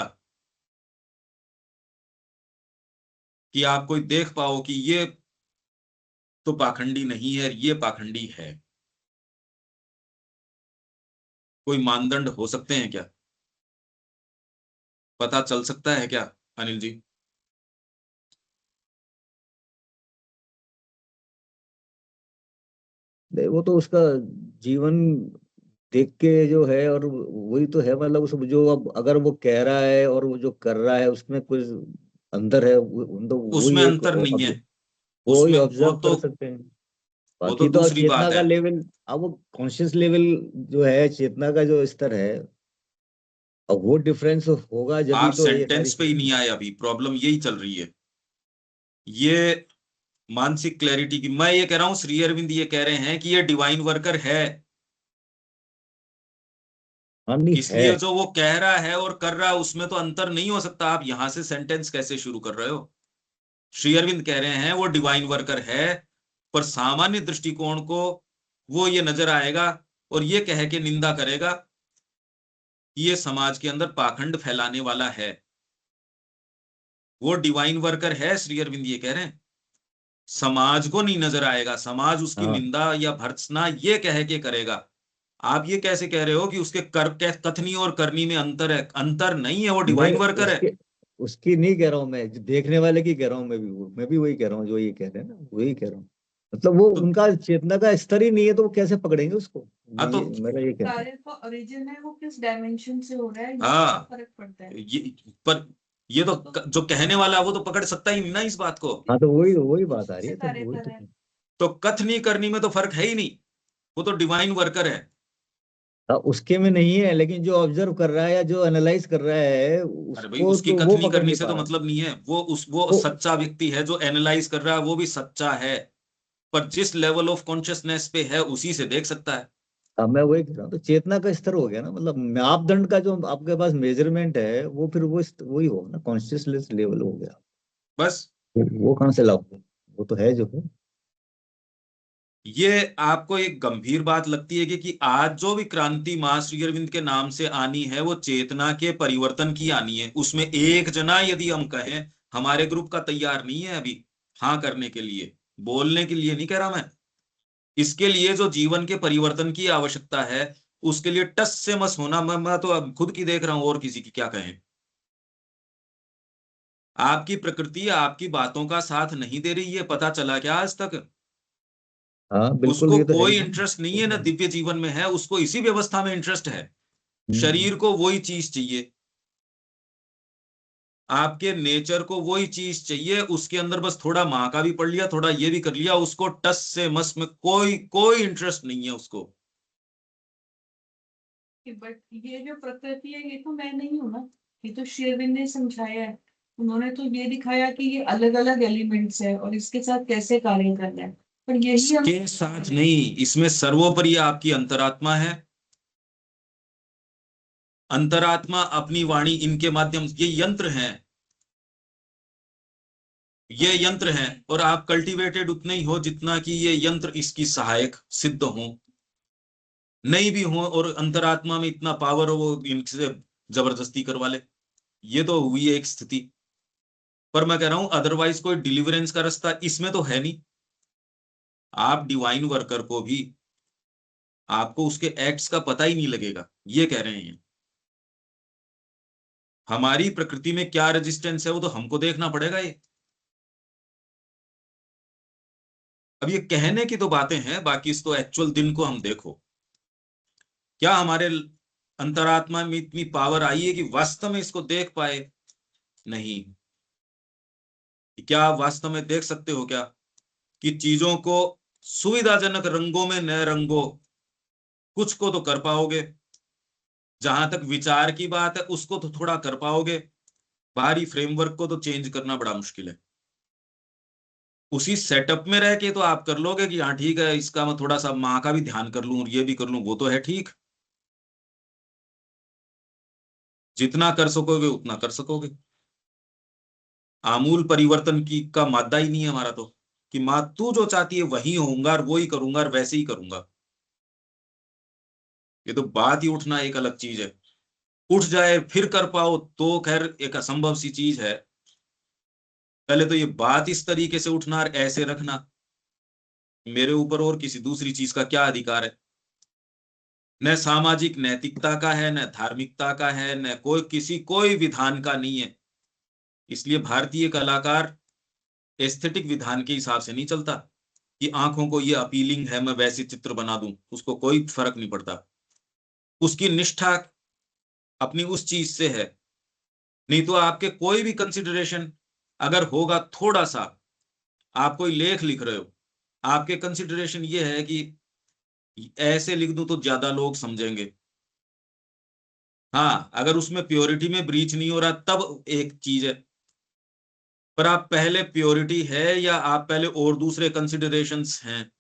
कि आप कोई देख पाओ कि ये तो पाखंडी नहीं है, ये पाखंडी है? कोई मानदंड हो सकते हैं क्या? पता चल सकता है क्या अनिल जी? नहीं, वो तो उसका जीवन देख के जो है, और वही तो है, मतलब उस जो अब अगर वो कह रहा है और वो जो कर रहा है उसमें कुछ अंदर है, तो उसमें वही एक अंतर नहीं है, वो ही उसमें ऑब्जर्व कर सकते हैं। वो तो बाकी तो अब दूसरी चेतना बात का है। लेवल, अब वो कॉन्शियस लेवल जो है, चेतना का जो स्तर है, अब वो डिफरेंस होगा जब भी आप तो ये सारी सेंटेंस पे ही चीजें। नहीं आए, अभी प्रॉब्लम यही चल रही है। ये मानसिक क्लैरिटी की मैं ये कह रहा हूं, श्री अरविंद ये कह रहे हैं कि ये डिवाइन वर्कर है, हाँ, नहीं है। इसलिए जो वो कह रहा है और कर रहा है उसमें तो अंतर नहीं हो सकता। आप यहां से सेंटेंस कैसे शुरू कर रहे हो? श्री अरविंद कह रहे हैं वो डिवाइन वर्कर है, पर सामान्य दृष्टिकोण को वो ये नजर आएगा और ये कह के निंदा करेगा कि ये समाज के अंदर पाखंड फैलाने वाला है। वो डिवाइन वर्कर है, श्री अरविंद ये कह रहे हैं, समाज को नहीं नजर आएगा, समाज उसकी हाँ, निंदा या भर्त्सना ये कह के करेगा। आप ये कैसे कह रहे हो कि उसके कथनी और करनी में अंतर है? अंतर नहीं है, वो डिवाइन नहीं, वर्कर है। उसके उसकी नहीं कह रहा हूँ मैं, जो देखने वाले की कह रहा हूँ। मैं भी वही कह रहा हूँ जो ये कह रहे हैं ना, वही कह रहा हूँ। मतलब वो तो उनका चेतना का स्तर ही नहीं है, तो वो कैसे पकड़ेंगे उसको? हाँ तो ये मेरा ये कहना है। कार्य का ओरिजिन है वो किस डायमेंशन से हो रहा है, इससे हाँ, फर्क पड़ता है। ये पर ये तो जो कहने वाला है वो तो पकड़ सकता ही नहीं ना इस बात को। हाँ, तो वही वही बात आ रही से है, तो कार्य वही कर तो। रहा है। तो कथनी करनी में तो फर्क है ही नहीं, वो तो डिवाइन वर्कर है। उसके में नहीं है, लेकिन जो ऑब्जर्व कर रहा है या जो एनालाइज कर रहा है अरे भाई, उसको उसकी तो वो कथनी पकड़ करनी नहीं से पा तो रहा। मतलब नहीं है। वो तो सच्चा व्यक्ति है जो एनालाइज कर रहा है, वो भी सच्चा है, पर जिस लेवल ऑफ कॉन्शियसनेस पे है उसी से देख सकता है। अब मैं वही कह रहा हूँ, तो चेतना का स्तर हो गया ना, मतलब मापदंड का जो आपके पास मेजरमेंट है वो फिर वही हो ना, कॉन्शियसनेस लेवल हो गया। बस वो कहाँ से लाओगे? वो तो है जो है। ये आपको एक गंभीर बात लगती है कि आज जो भी क्रांति मां श्री अरविंद के नाम से आनी है वो चेतना के परिवर्तन की आनी है। उसमें एक जना यदि हम कहें, हमारे ग्रुप का तैयार नहीं है अभी हाँ करने के लिए, बोलने के लिए नहीं कह रहा मैं, इसके लिए जो जीवन के परिवर्तन की आवश्यकता है उसके लिए टस से मस होना। मैं तो अब खुद की देख रहा हूं, और किसी की क्या कहें। आपकी प्रकृति आपकी बातों का साथ नहीं दे रही है, पता चला क्या आज तक? हाँ बिल्कुल, उसको ये तो है ही कोई ना। इंटरेस्ट नहीं है ना दिव्य जीवन में है, उसको इसी व्यवस्था में इंटरेस्ट है। हम्म। शरीर को वही चीज चाहिए, आपके नेचर को वही चीज चाहिए, उसके अंदर बस थोड़ा माँ का भी पढ़ लिया, थोड़ा ये भी कर लिया, उसको टस से मस में कोई कोई इंटरेस्ट नहीं है उसको। बट ये जो प्रकृति है ये तो मैं नहीं हूँ ना, ये तो श्री अरविंद ने समझाया है। उन्होंने तो ये दिखाया कि ये अलग अलग एलिमेंट्स है और इसके साथ कैसे कार्य करना है, पर यही हम के साथ नहीं, इसमें सर्वोपरि आपकी अंतरात्मा है। अंतरात्मा अपनी वाणी इनके माध्यम, ये यंत्र हैं, ये यंत्र हैं, और आप कल्टीवेटेड उतने ही हो जितना कि ये यंत्र इसकी सहायक सिद्ध हो, नहीं भी हो, और अंतरात्मा में इतना पावर हो वो इनसे जबरदस्ती करवा ले। ये तो हुई है एक स्थिति, पर मैं कह रहा हूं अदरवाइज कोई डिलीवरेंस का रास्ता इसमें तो है नहीं। आप डिवाइन वर्कर को भी आपको उसके एक्ट्स का पता ही नहीं लगेगा, ये कह रहे हैं। हमारी प्रकृति में क्या रेजिस्टेंस है वो तो हमको देखना पड़ेगा। ये अब ये कहने की तो बातें हैं, बाकी इस तो एक्चुअल दिन को हम देखो, क्या हमारे अंतरात्मा में इतनी पावर आई है कि वास्तव में इसको देख पाए? नहीं। क्या आप वास्तव में देख सकते हो क्या कि चीजों को सुविधाजनक रंगों में न रंगो? कुछ को तो कर पाओगे, जहां तक विचार की बात है उसको तो थोड़ा कर पाओगे, बाहरी फ्रेमवर्क को तो चेंज करना बड़ा मुश्किल है। उसी सेटअप में रह के तो आप कर लोगे कि हाँ ठीक है, इसका मैं थोड़ा सा माँ का भी ध्यान कर लूं और ये भी कर लूं, वो तो है ठीक। जितना कर सकोगे उतना कर सकोगे। आमूल परिवर्तन की का मादा ही नहीं है हमारा तो, कि माँ तू जो चाहती है वही होऊंगा और वही करूंगा और वैसे ही करूंगा। ये तो बात ही उठना एक अलग चीज है, उठ जाए फिर कर पाओ तो खैर एक असंभव सी चीज है। पहले तो ये बात इस तरीके से उठना और ऐसे रखना, मेरे ऊपर और किसी दूसरी चीज का क्या अधिकार है? न सामाजिक नैतिकता का है, न धार्मिकता का है, न कोई विधान का नहीं है। इसलिए भारतीय कलाकार एस्थेटिक विधान के हिसाब से नहीं चलता कि आंखों को ये अपीलिंग है मैं वैसे चित्र बना दूं, उसको कोई फर्क नहीं पड़ता। उसकी निष्ठा अपनी उस चीज से है। नहीं तो आपके कोई भी कंसिडरेशन अगर होगा, थोड़ा सा आप कोई लेख लिख रहे हो, आपके कंसिडरेशन ये है कि ऐसे लिख दूं तो ज्यादा लोग समझेंगे। हाँ, अगर उसमें प्योरिटी में ब्रीच नहीं हो रहा तब एक चीज है, पर आप पहले प्योरिटी है या आप पहले और दूसरे कंसिडरेशंस हैं,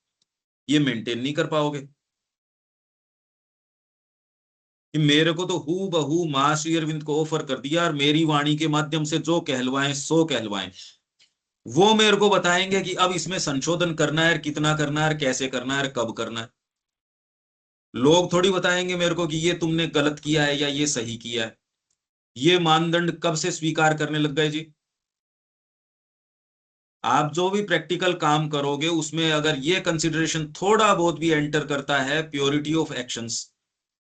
ये मेंटेन नहीं कर पाओगे। कि मेरे को तो हू बहू मां श्री अरविंद को ऑफर कर दिया और मेरी वाणी के माध्यम से जो कहलवाएं सो कहलवाएं, वो मेरे को बताएंगे कि अब इसमें संशोधन करना है, कितना करना है, कैसे करना है, कब करना है। लोग थोड़ी बताएंगे मेरे को कि ये तुमने गलत किया है या ये सही किया है। ये मानदंड कब से स्वीकार करने लग गए जी? आप जो भी प्रैक्टिकल काम करोगे उसमें अगर ये कंसिडरेशन थोड़ा बहुत भी एंटर करता है, प्योरिटी ऑफ एक्शंस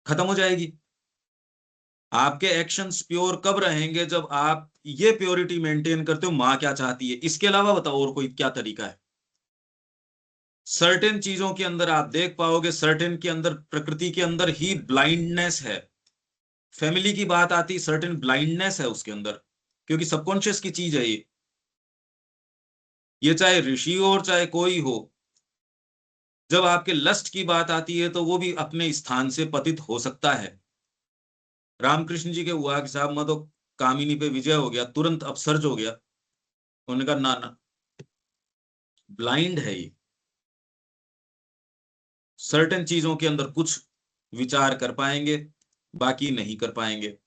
खत्म हो जाएगी। आपके एक्शंस प्योर कब रहेंगे? जब आप ये प्योरिटी मेंटेन करते हो माँ क्या चाहती है। इसके अलावा बताओ और कोई क्या तरीका है? सर्टेन चीजों के अंदर आप देख पाओगे, सर्टेन के अंदर प्रकृति के अंदर ही ब्लाइंडनेस है। फैमिली की बात आती, सर्टेन ब्लाइंडनेस है उसके अंदर, क्योंकि सबकॉन्शियस की चीज है ये। चाहे ऋषि हो और चाहे कोई हो, जब आपके लस्ट की बात आती है तो वो भी अपने स्थान से पतित हो सकता है। रामकृष्ण जी के हुआ कि साहब मैं तो कामिनी पे विजय हो गया, तुरंत अपसर्ज हो गया। उन्होंने कहा ना ना, ब्लाइंड है ये, सर्टेन चीजों के अंदर कुछ विचार कर पाएंगे, बाकी नहीं कर पाएंगे।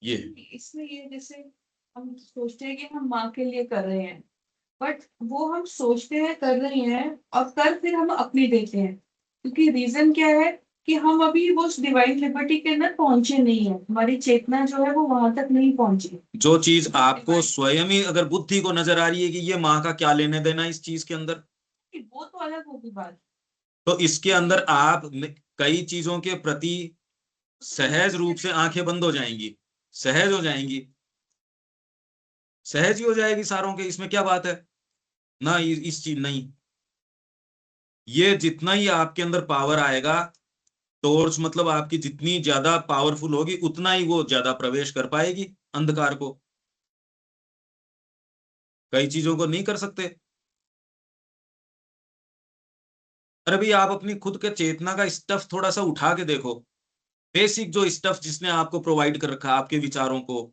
ये इसमें ये जैसे हम सोचते हैं कि हम माँ के लिए कर रहे हैं, बट वो हम सोचते हैं कर रहे हैं और कर फिर हम अपनी देते हैं, क्योंकि रीजन क्या है कि हम अभी वो उस डिवाइन लिबर्टी के अंदर पहुंचे नहीं है, हमारी चेतना जो है वो वहां तक नहीं पहुंची। जो चीज आपको स्वयं ही अगर बुद्धि को नजर आ रही है कि ये माँ का क्या लेने देना इस चीज के अंदर, वो तो अलग होगी बात। तो इसके अंदर आप कई चीजों के प्रति सहज रूप से आंखें बंद हो जाएंगी, सहज हो जाएंगी, सहज ही हो जाएगी सारों के। इसमें क्या बात है ना, इस चीज नहीं। ये जितना ही आपके अंदर पावर आएगा, टॉर्च मतलब आपकी जितनी ज्यादा पावरफुल होगी उतना ही वो ज्यादा प्रवेश कर पाएगी अंधकार को। कई चीजों को नहीं कर सकते। अरे भाई आप अपनी खुद के चेतना का स्टफ थोड़ा सा उठा के देखो, बेसिक जो स्टफ जिसने आपको प्रोवाइड कर रखा आपके विचारों को,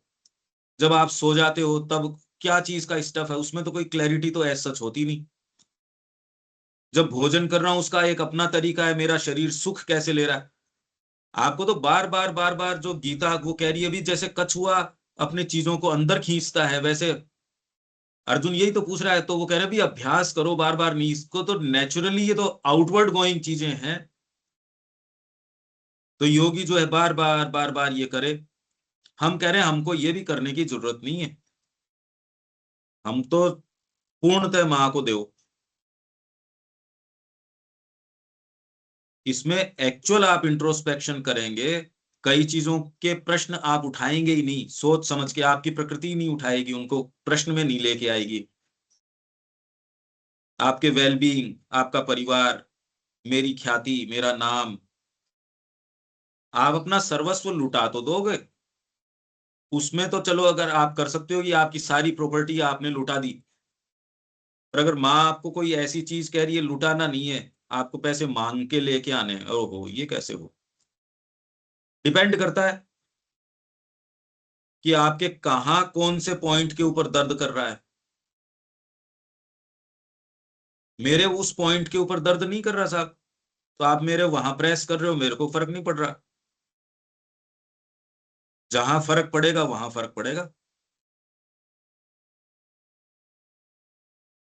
जब आप सो जाते हो तब क्या चीज का स्टफ है, उसमें तो कोई क्लैरिटी तो ऐसा सच होती नहीं। जब भोजन कर रहा हूं उसका एक अपना तरीका है, मेरा शरीर सुख कैसे ले रहा है। आपको तो बार बार बार बार जो गीता वो कह रही है, अभी जैसे कछुआ अपने चीजों को अंदर खींचता है, वैसे अर्जुन यही तो पूछ रहा है। तो वो कह रहे हैं भी अभ्यास करो बार बार नहीं, इसको तो नेचुरली ये तो आउटवर्ड गोइंग चीजें हैं। तो योगी जो है बार बार बार बार ये करे। हम कह रहे हैं हमको ये भी करने की जरूरत नहीं है, हम तो पूर्णतः मां को दो। इसमें एक्चुअल आप इंट्रोस्पेक्शन करेंगे, कई चीजों के प्रश्न आप उठाएंगे ही नहीं, सोच समझ के आपकी प्रकृति नहीं उठाएगी उनको, प्रश्न में नहीं लेके आएगी। आपके वेलबींग, आपका परिवार, मेरी ख्याति, मेरा नाम, आप अपना सर्वस्व लुटा तो दोगे। उसमें तो चलो अगर आप कर सकते हो कि आपकी सारी प्रॉपर्टी आपने लुटा दी, पर अगर माँ आपको कोई ऐसी चीज कह रही है लुटाना नहीं है, आपको पैसे मांग के लेके आने हैं, ओहो ये कैसे हो। डिपेंड करता है कि आपके कहां कौन से पॉइंट के ऊपर दर्द कर रहा है। मेरे उस पॉइंट के ऊपर दर्द नहीं कर रहा साहब, तो आप मेरे वहां प्रेस कर रहे हो, मेरे को फर्क नहीं पड़ रहा। जहां फर्क पड़ेगा वहां फर्क पड़ेगा।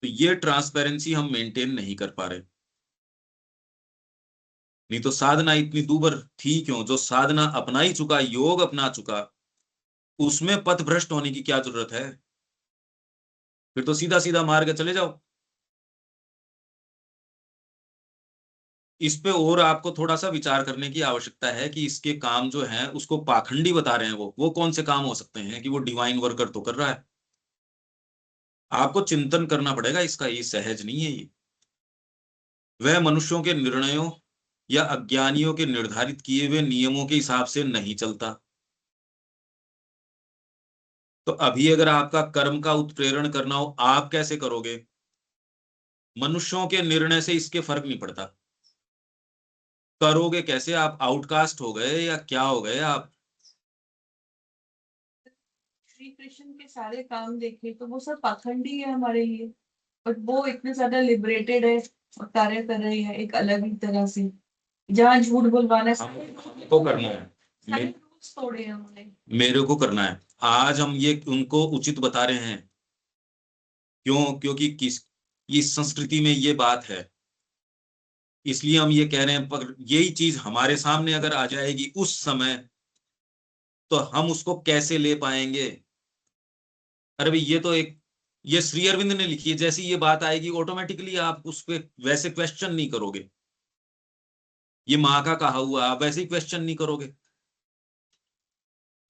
तो ये ट्रांसपेरेंसी हम मेंटेन नहीं कर पा रहे। नहीं तो साधना इतनी दूभर थी क्यों? जो साधना अपना ही चुका, योग अपना चुका, उसमें पथ भ्रष्ट होने की क्या जरूरत है? फिर तो सीधा सीधा मार के चले जाओ। इस पे और आपको थोड़ा सा विचार करने की आवश्यकता है कि इसके काम जो हैं उसको पाखंडी बता रहे हैं, वो कौन से काम हो सकते हैं कि वो डिवाइन वर्कर तो कर रहा है। आपको चिंतन करना पड़ेगा इसका, ये सहज नहीं है। ये वह मनुष्यों के निर्णयों या अज्ञानियों के निर्धारित किए हुए नियमों के हिसाब से नहीं चलता। तो अभी अगर आपका कर्म का उत्प्रेरण करना हो, आप कैसे करोगे? मनुष्यों के निर्णय से इसके फर्क नहीं पड़ता। करोगे कैसे? आप आउटकास्ट हो गए या क्या हो गए आप? श्री कृष्ण के सारे काम देखे तो वो सब पाखंडी है हमारे लिए, बट वो इतने ज्यादा लिबरेटेड है और कार्य कर रही है एक अलग ही तरह से, जहाँ झूठ बुलवाना हमको करना है, सारे रूल्स तोड़े हैं उन्होंने। मेरे को करना है। आज हम ये उनको उचित बता रहे हैं, क्यों? क्योंकि इस संस्कृति में ये बात है, इसलिए हम ये कह रहे हैं। पर यही चीज हमारे सामने अगर आ जाएगी उस समय, तो हम उसको कैसे ले पाएंगे? अरे भाई ये श्री अरविंद ने लिखी है, जैसी ये बात आएगी ऑटोमेटिकली आप उस पर वैसे क्वेश्चन नहीं करोगे। ये माँ का कहा हुआ, आप वैसे ही क्वेश्चन नहीं करोगे।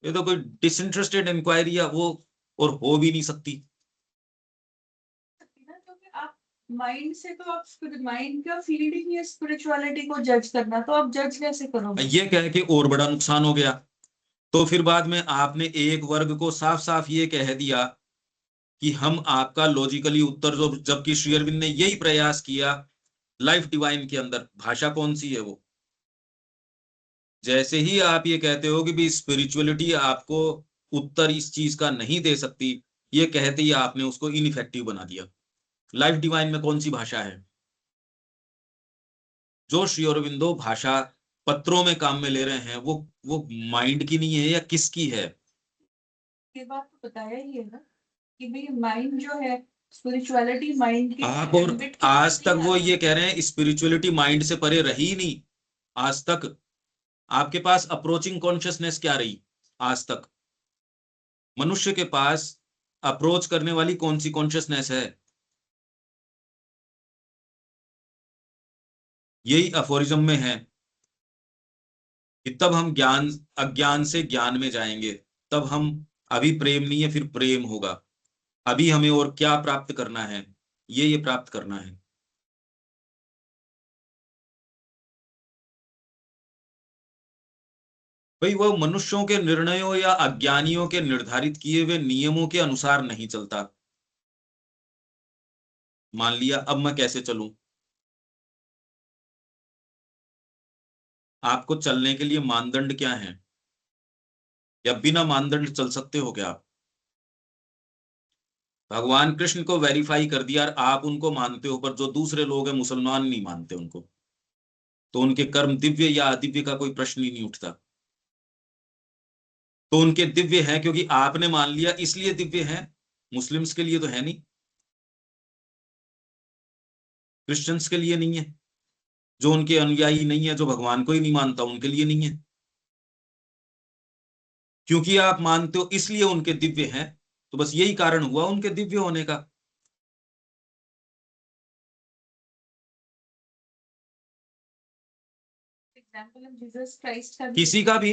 ये तो कोई डिसइंटरेस्टेड इंक्वायरी है वो, और हो भी नहीं सकती। आप माइंड से तो आप माइंड का फील्ड ही है स्पिरिचुअलिटी को जज करना, तो आप जज कैसे करोगे? ये कह के और बड़ा नुकसान हो गया। तो फिर बाद में आपने एक वर्ग को साफ साफ ये कह दिया कि हम आपका लॉजिकली उत्तर जो, जबकि श्री अरविंद ने यही प्रयास किया लाइफ डिवाइन के अंदर। भाषा कौन सी है वो? जैसे ही आप ये कहते हो कि भी स्पिरिचुअलिटी आपको उत्तर इस चीज का नहीं दे सकती, ये कहते ही आपने उसको इनइफेक्टिव बना दिया। लाइफ डिवाइन में कौन सी भाषा है? जो श्री अरविंदो भाषा पत्रों में काम में ले रहे हैं वो माइंड की नहीं है या किसकी है? ये बात तो बताया ही है ना कि भाई माइंड जो है, स्पिरिचुअलिटी माइंड के आप और ambit के आज अंदर तक नहीं वो आता। ये कह रहे हैं स्पिरिचुअलिटी माइंड से परे रही ही नहीं। आज तक आपके पास अप्रोचिंग कॉन्शियसनेस क्या रही? आज तक मनुष्य के पास अप्रोच करने वाली कौन सी कॉन्शियसनेस है? यही अफोरिज्म में है कि तब हम ज्ञान अज्ञान से ज्ञान में जाएंगे, तब हम, अभी प्रेम नहीं है फिर प्रेम होगा। अभी हमें और क्या प्राप्त करना है? ये प्राप्त करना है। भाई वो मनुष्यों के निर्णयों या अज्ञानियों के निर्धारित किए हुए नियमों के अनुसार नहीं चलता। मान लिया, अब मैं कैसे चलूं? आपको चलने के लिए मानदंड क्या है? या बिना मानदंड चल सकते हो क्या आप? भगवान कृष्ण को वेरीफाई कर दिया और आप उनको मानते हो, पर जो दूसरे लोग हैं मुसलमान नहीं मानते उनको, तो उनके कर्म दिव्य या अदिव्य का कोई प्रश्न ही नहीं उठता। तो उनके दिव्य हैं क्योंकि आपने मान लिया इसलिए दिव्य हैं। मुस्लिम्स के लिए तो है नहीं, क्रिश्चियंस के लिए नहीं है, जो उनके अनुयायी नहीं है, जो भगवान को ही नहीं मानता, उनके लिए नहीं है। क्योंकि आप मानते हो इसलिए उनके दिव्य हैं, तो बस यही कारण हुआ उनके दिव्य होने का। एग्जाम्पल हम जीसस क्राइस्ट का भी किसी का भी,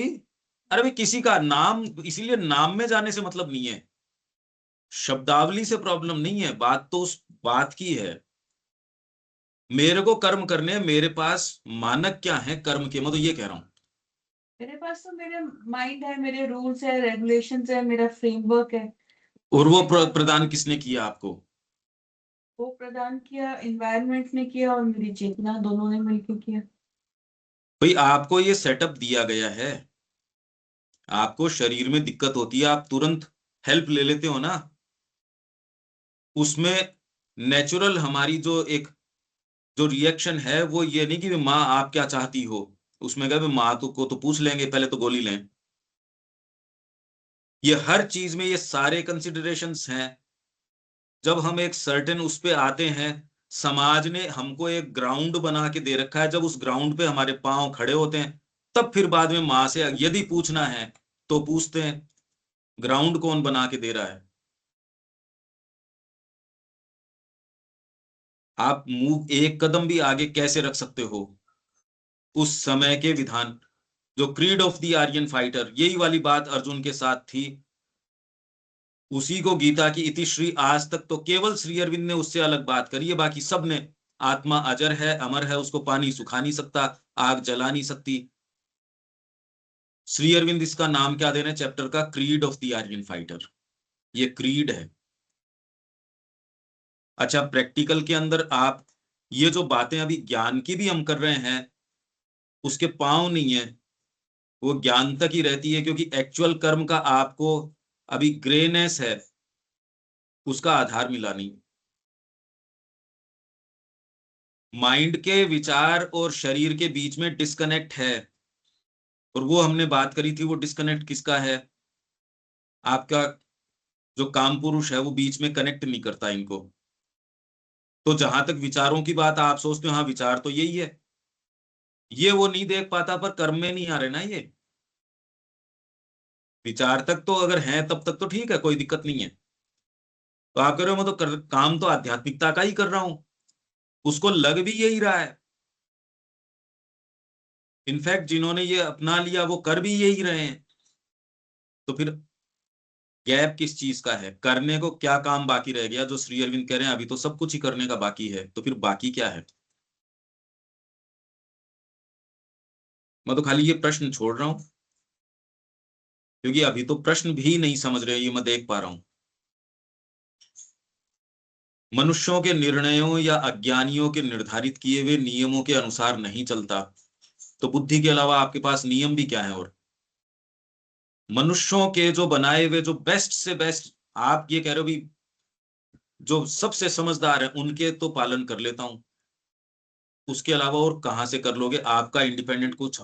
अरे भाई किसी का नाम, इसीलिए नाम में जाने से मतलब नहीं है, शब्दावली से प्रॉब्लम नहीं है, बात तो उस बात की है। मेरे को कर्म करने हैं, मेरे पास मानक क्या है कर्म के, मैं तो ये कह रहा हूं। मेरे पास तो मेरे माइंड है, मेरे रूल्स है, रेगुलेशंस है, मेरा फ्रेमवर्क है। और वो उसके साथ प्रदान किसने किया आपको? वो प्रदान किया, एनवायरनमेंट ने किया और मेरी चेतना, दोनों ने मिलकर किया। भाई आपको ये सेटअप दिया गया है, आपको शरीर में दिक्कत होती है, आप तुरंत हेल्प ले लेते हो ना। उसमें नेचुरल हमारी जो एक जो रिएक्शन है वो ये नहीं कि माँ आप क्या चाहती हो, उसमें क्या माँ तो को तो पूछ लेंगे, पहले तो गोली लें। ये हर चीज में ये सारे कंसिडरेशंस हैं। जब हम एक सर्टेन उस पे आते हैं, समाज ने हमको एक ग्राउंड बना के दे रखा है, जब उस ग्राउंड पे हमारे पांव खड़े होते हैं, तब फिर बाद में माँ से यदि पूछना है तो पूछते हैं। ग्राउंड कौन बना के दे रहा है? आप मूव एक कदम भी आगे कैसे रख सकते हो? उस समय के विधान, जो creed of the Aryan fighter, यही वाली बात अर्जुन के साथ थी, उसी को गीता की इतिश्री आज तक तो केवल श्री अरविंद ने उससे अलग बात करी है, बाकी सब ने आत्मा अजर है, अमर है, उसको पानी सुखा नहीं सकता, आग जला नहीं सकती। श्री अरविंद इसका नाम क्या दे रहे हैं चैप्टर का? Creed of the Aryan fighter. ये क्रीड है। अच्छा, प्रैक्टिकल के अंदर आप ये जो बातें अभी ज्ञान की भी हम कर रहे हैं, उसके पांव नहीं है, वो ज्ञान तक ही रहती है, क्योंकि एक्चुअल कर्म का आपको अभी ग्रेनेस है, उसका आधार मिला नहीं। माइंड के विचार और शरीर के बीच में डिस्कनेक्ट है, और वो हमने बात करी थी, वो डिस्कनेक्ट किसका है? आपका जो काम पुरुष है वो बीच में कनेक्ट नहीं करता इनको। तो जहां तक विचारों की बात, आप सोचते हो हाँ विचार तो यही है, ये वो नहीं देख पाता, पर कर्म में नहीं आ रहे ना ये विचार तक। तो अगर हैं तब तक तो ठीक है, कोई दिक्कत नहीं है। तो आप कह रहे हो मैं तो काम तो आध्यात्मिकता का ही कर रहा हूं, उसको लग भी यही रहा है। इनफैक्ट जिन्होंने ये अपना लिया वो कर भी यही रहे हैं। तो फिर गैप किस चीज का है? करने को क्या काम बाकी रह गया? जो श्री अरविंद कह रहे हैं अभी तो सब कुछ ही करने का बाकी है, तो फिर बाकी क्या है? मैं तो खाली ये प्रश्न छोड़ रहा हूं, क्योंकि अभी तो प्रश्न भी नहीं समझ रहे, ये मैं देख पा रहा हूं। मनुष्यों के निर्णयों या अज्ञानियों के निर्धारित किए हुए नियमों के अनुसार नहीं चलता, तो बुद्धि के अलावा आपके पास नियम भी क्या है? और मनुष्यों के जो बनाए हुए जो बेस्ट से बेस्ट, आप ये कह रहे हो भी जो सबसे समझदार है उनके तो पालन कर लेता हूं, उसके अलावा और कहां से कर लोगे? आपका इंडिपेंडेंट कुछ?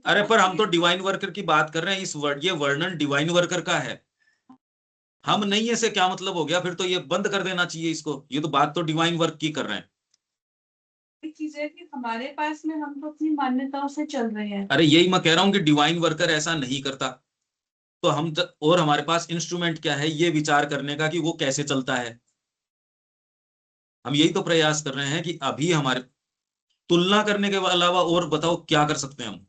अरे पर हम तो डिवाइन वर्कर की बात कर रहे हैं, ये वर्णन डिवाइन वर्कर का है, हम नहीं, ऐसे क्या मतलब हो गया? फिर तो ये बंद कर देना चाहिए इसको, ये तो बात तो डिवाइन वर्क की कर रहे हैं। चीज है कि हमारे पास में हम तो अपनी मान्यताओं से चल रहे हैं। अरे यही मैं कह रहा हूं कि डिवाइन वर्कर ऐसा नहीं करता, तो और हमारे पास इंस्ट्रूमेंट क्या है ये विचार करने का कि वो कैसे चलता है? हम यही तो प्रयास कर रहे हैं कि अभी हमारे तुलना करने के अलावा और बताओ क्या कर सकते हैं हम?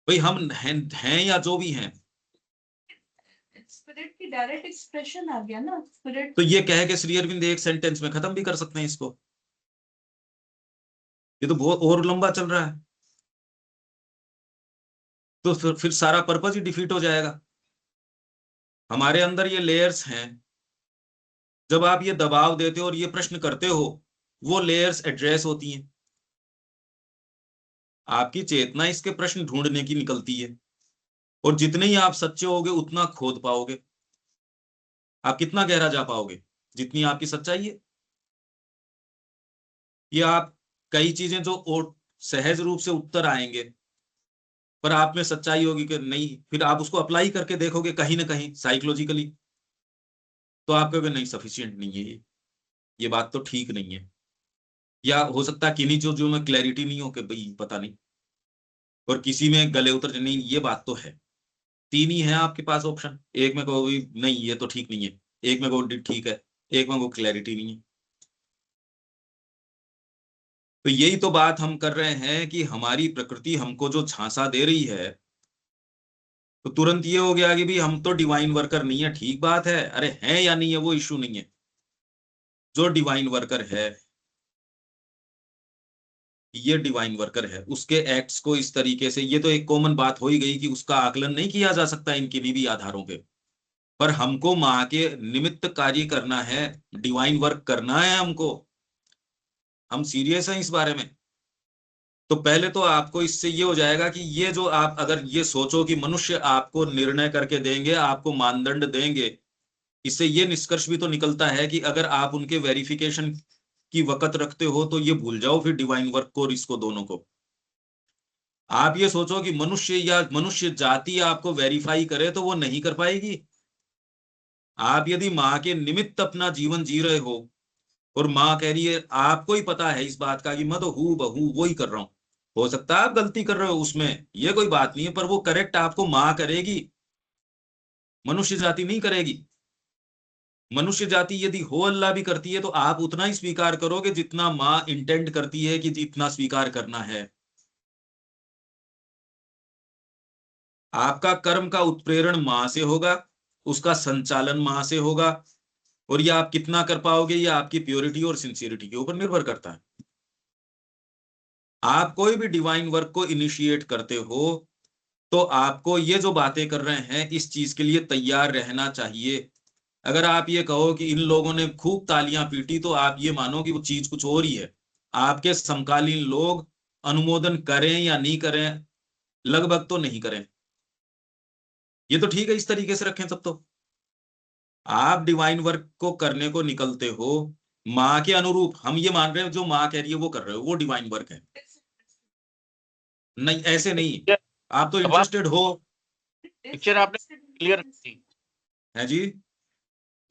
भाई हम हैं या जो भी हैं, स्पिरिट की डायरेक्ट एक्सप्रेशन आ गया ना, स्पिरिट। तो ये कह के श्री अरविंद एक सेंटेंस में खत्म भी कर सकते हैं इसको, ये तो बहुत और लंबा चल रहा है, तो फिर सारा पर्पस ही डिफीट हो जाएगा। हमारे अंदर ये लेयर्स हैं, जब आप ये दबाव देते हो और ये प्रश्न करते हो, वो लेयर्स एड्रेस होती हैं, आपकी चेतना इसके प्रश्न ढूंढने की निकलती है, और जितने ही आप सच्चे होगे उतना खोद पाओगे, आप कितना गहरा जा पाओगे जितनी आपकी सच्चाई है। ये आप कई चीजें जो और सहज रूप से उत्तर आएंगे, पर आप में सच्चाई होगी कि नहीं, फिर आप उसको अप्लाई करके देखोगे कहीं ना कहीं साइकोलॉजिकली, तो आप कहोगे नहीं सफिशिएंट नहीं है ये बात तो ठीक नहीं है, या हो सकता है किन्हीं जो में क्लैरिटी नहीं हो कि भाई पता नहीं, और किसी में गले उतर नहीं, ये बात तो है। तीन ही है आपके पास ऑप्शन, एक में कहो नहीं ये तो ठीक नहीं है, एक में कहो ठीक है, एक में कहो क्लैरिटी नहीं है। तो यही तो बात हम कर रहे हैं कि हमारी प्रकृति हमको जो झांसा दे रही है, तो तुरंत ये हो गया कि भी हम तो डिवाइन वर्कर नहीं है। ठीक बात है, अरे हैं या नहीं है वो इशू नहीं है, जो डिवाइन वर्कर है, ये डिवाइन वर्कर है, उसके एक्ट्स को इस तरीके से, ये तो एक कॉमन बात हो ही गई कि उसका आकलन नहीं किया जा सकता इन किन्हीं भी आधारों पे, पर हमको माँ के निमित्त कार्य करना है, डिवाइन वर्क करना है हमको, हम सीरियस हैं इस बारे में। तो पहले तो आपको इससे ये हो जाएगा कि ये जो आप अगर ये सोचो कि मनुष्य आपको निर्णय करके देंगे, आपको मानदंड देंगे, इससे ये निष्कर्ष भी तो निकलता है कि अगर आप उनके वेरिफिकेशन की वकत रखते हो तो ये भूल जाओ फिर डिवाइन वर्क को और इसको दोनों को। आप ये सोचो कि मनुष्य या मनुष्य जाति आपको वेरीफाई करे तो वो नहीं कर पाएगी। आप यदि माँ के निमित्त अपना जीवन जी रहे हो और माँ कह रही है, आपको ही पता है इस बात का कि मैं तो हूं बहू वो ही कर रहा हूं, हो सकता है आप गलती कर रहे हो उसमें, ये कोई बात नहीं है, पर वो करेक्ट आपको माँ करेगी, मनुष्य जाति नहीं करेगी। मनुष्य जाति यदि हो अल्लाह भी करती है तो आप उतना ही स्वीकार करोगे जितना माँ इंटेंड करती है कि जितना स्वीकार करना है। आपका कर्म का उत्प्रेरण माँ से होगा, उसका संचालन माँ से होगा, और ये आप कितना कर पाओगे ये आपकी प्योरिटी और सिंसियरिटी के ऊपर निर्भर करता है। आप कोई भी डिवाइन वर्क को इनिशिएट करते हो तो आपको ये जो बातें कर रहे हैं इस चीज के लिए तैयार रहना चाहिए। अगर आप ये कहो कि इन लोगों ने खूब तालियां पीटी, तो आप ये मानो कि वो चीज कुछ और ही है। आपके समकालीन लोग अनुमोदन करें या नहीं करें, लगभग तो नहीं करें, ये तो ठीक है, इस तरीके से रखें तब तो। आप डिवाइन वर्क को करने को निकलते हो माँ के अनुरूप, हम ये मान रहे हैं जो माँ कह रही है वो कर रहे हो, वो डिवाइन वर्क है। नहीं ऐसे नहीं, आप तो इंटरेस्टेड हो। पिक्चर आपने क्लियर कर दी है जी,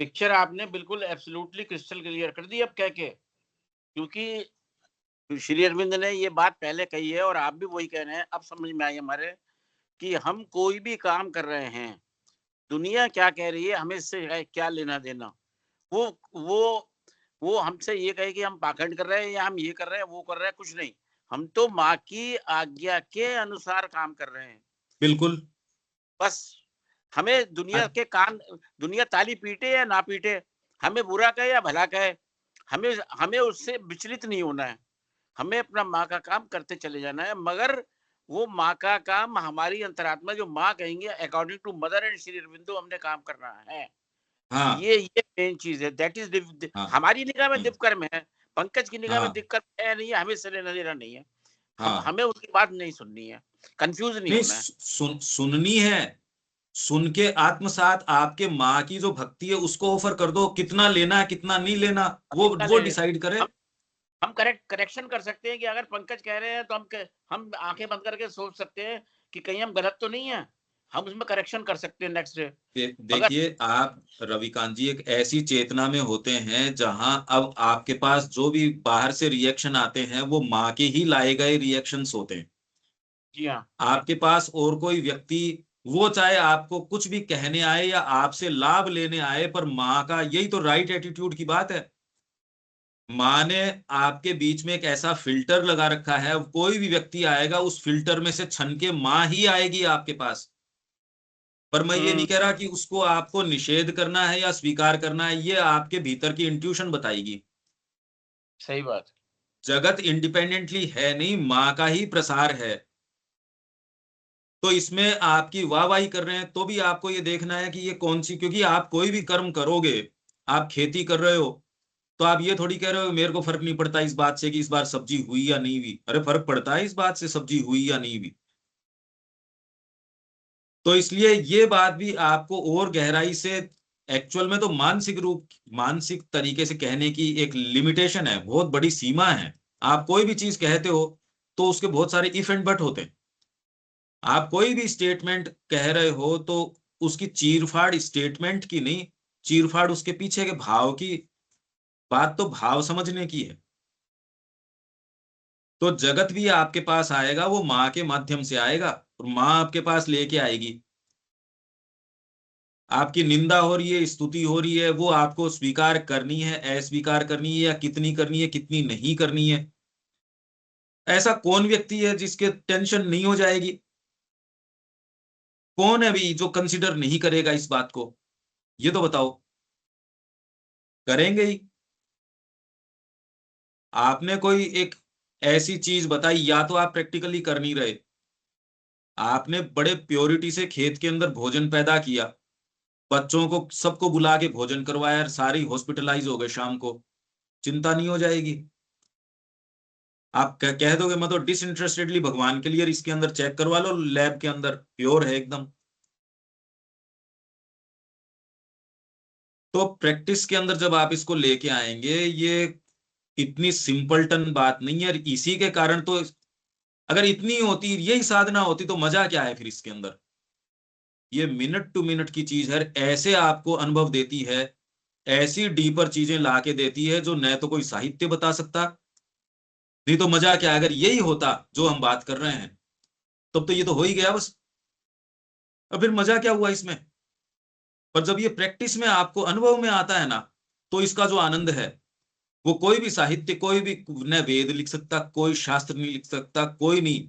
पिक्चर आपने बिल्कुल एब्सोल्युटली क्रिस्टल क्लियर कर दी अब कह के, क्योंकि श्री अरविंद ने ये बात पहले कही है और आप भी वही कह रहे हैं। अब समझ में आई हमारे कि हम कोई भी काम कर रहे हैं, दुनिया क्या कह रही है हमें इससे क्या लेना देना। वो वो वो हमसे ये कहे कि हम पाखंड कर रहे हैं या हम ये कर रहे हैं वो कर रहे हैं, कुछ नहीं, हम तो माँ की आज्ञा के अनुसार काम कर रहे हैं बिल्कुल। बस। हमें दुनिया के कान, दुनिया ताली पीटे या ना पीटे, हमें बुरा कहे या भला कहे, हमें हमें उससे विचलित नहीं होना है, हमें अपना माँ का काम करते चले जाना है। मगर वो माँ का काम, हमारी अंतरात्मा जो माँ कहेंगे, according to Mother and Shri Aurobindo हमने काम करना है। हाँ ये मेन चीज है। दैट इज हाँ हमारी निगाह में हम्म, दिव्य कर्म है, पंकज की निगाह में हाँ दिव्य कर्म है नहीं है, हमें इससे लेना देना नहीं है। हाँ हमें उसकी बात नहीं सुननी है, कंफ्यूज नहीं नहीं होना है। सुननी है। सुन के आत्मसात आपके माँ की जो भक्ति है उसको ऑफर कर दो, कितना लेना है कितना नहीं लेना वो कितना वो ले डिसाइड करे। हम करेक्शन कर सकते हैं कि अगर पंकज कह रहे हैं तो हम आंखें बंद करके सोच सकते हैं कि कहीं हम गलत तो नहीं है, हम उसमें करेक्शन कर सकते हैं नेक्स्ट डे। मगर देखिए आप रविकांत जी एक ऐसी चेतना में होते हैं जहां अब आपके पास जो भी बाहर से रिएक्शन आते हैं वो माँ के ही लाए गए रिएक्शंस होते हैं। जी हाँ, आपके पास और कोई व्यक्ति, वो चाहे आपको कुछ भी कहने आए या आपसे लाभ लेने आए, पर माँ का यही तो राइट एटीट्यूड की बात है। माँ ने आपके बीच में एक ऐसा फिल्टर लगा रखा है, कोई भी व्यक्ति आएगा उस फिल्टर में से छन के माँ ही आएगी आपके पास। पर मैं ये नहीं कह रहा कि उसको आपको निषेध करना है या स्वीकार करना है, ये आपके भीतर की इंट्यूशन बताएगी। सही बात। जगत इंडिपेंडेंटली है नहीं, माँ का ही प्रसार है। तो इसमें आपकी वाहवाही कर रहे हैं तो भी आपको ये देखना है कि ये कौन सी, क्योंकि आप कोई भी कर्म करोगे, आप खेती कर रहे हो तो आप ये थोड़ी कह रहे हो मेरे को फर्क नहीं पड़ता इस बात से कि इस बार सब्जी हुई या नहीं हुई। अरे फर्क पड़ता है इस बात से सब्जी हुई या नहीं हुई। तो इसलिए ये बात भी आपको और गहराई से, एक्चुअल में तो मानसिक तरीके से कहने की एक लिमिटेशन है, बहुत बड़ी सीमा है। आप कोई भी चीज कहते हो तो उसके बहुत सारे इफ एंड बट होते हैं। आप कोई भी स्टेटमेंट कह रहे हो तो उसकी चीरफाड़ स्टेटमेंट की नहीं, चीरफाड़ उसके पीछे के भाव की। बात तो भाव समझने की है। तो जगत भी आपके पास आएगा वो माँ के माध्यम से आएगा, और माँ आपके पास लेके आएगी। आपकी निंदा हो रही है, स्तुति हो रही है, वो आपको स्वीकार करनी है, अस्वीकार करनी है, या कितनी करनी है कितनी नहीं करनी है। ऐसा कौन व्यक्ति है जिसके टेंशन नहीं हो जाएगी? कौन है अभी जो कंसिडर नहीं करेगा इस बात को? ये तो बताओ। करेंगे ही। आपने कोई एक ऐसी चीज बताई, या तो आप प्रैक्टिकली कर नहीं रहे। आपने बड़े प्योरिटी से खेत के अंदर भोजन पैदा किया, बच्चों को सबको बुला के भोजन करवाया, सारी हॉस्पिटलाइज हो गए शाम को, चिंता नहीं हो जाएगी? आप कह दोगे मैं तो डिसइंटरेस्टेडली भगवान के लिए इसके अंदर चेक करवा लो, लैब के अंदर प्योर है एकदम। तो प्रैक्टिस के अंदर जब आप इसको लेके आएंगे, ये इतनी सिंपलटन बात नहीं है। और इसी के कारण तो, अगर इतनी होती, यही साधना होती, तो मजा क्या है फिर इसके अंदर? ये मिनट टू मिनट की चीज है, ऐसे आपको अनुभव देती है, ऐसी डीपर चीजें ला के देती है जो न तो कोई साहित्य बता सकता। नहीं तो मजा क्या है? अगर यही होता जो हम बात कर रहे हैं तब तो ये तो हो ही गया बस। और फिर मजा क्या हुआ इसमें? पर जब ये प्रैक्टिस में आपको अनुभव में आता है ना, तो इसका जो आनंद है वो कोई भी साहित्य, कोई भी न वेद लिख सकता, कोई शास्त्र नहीं लिख सकता, कोई नहीं।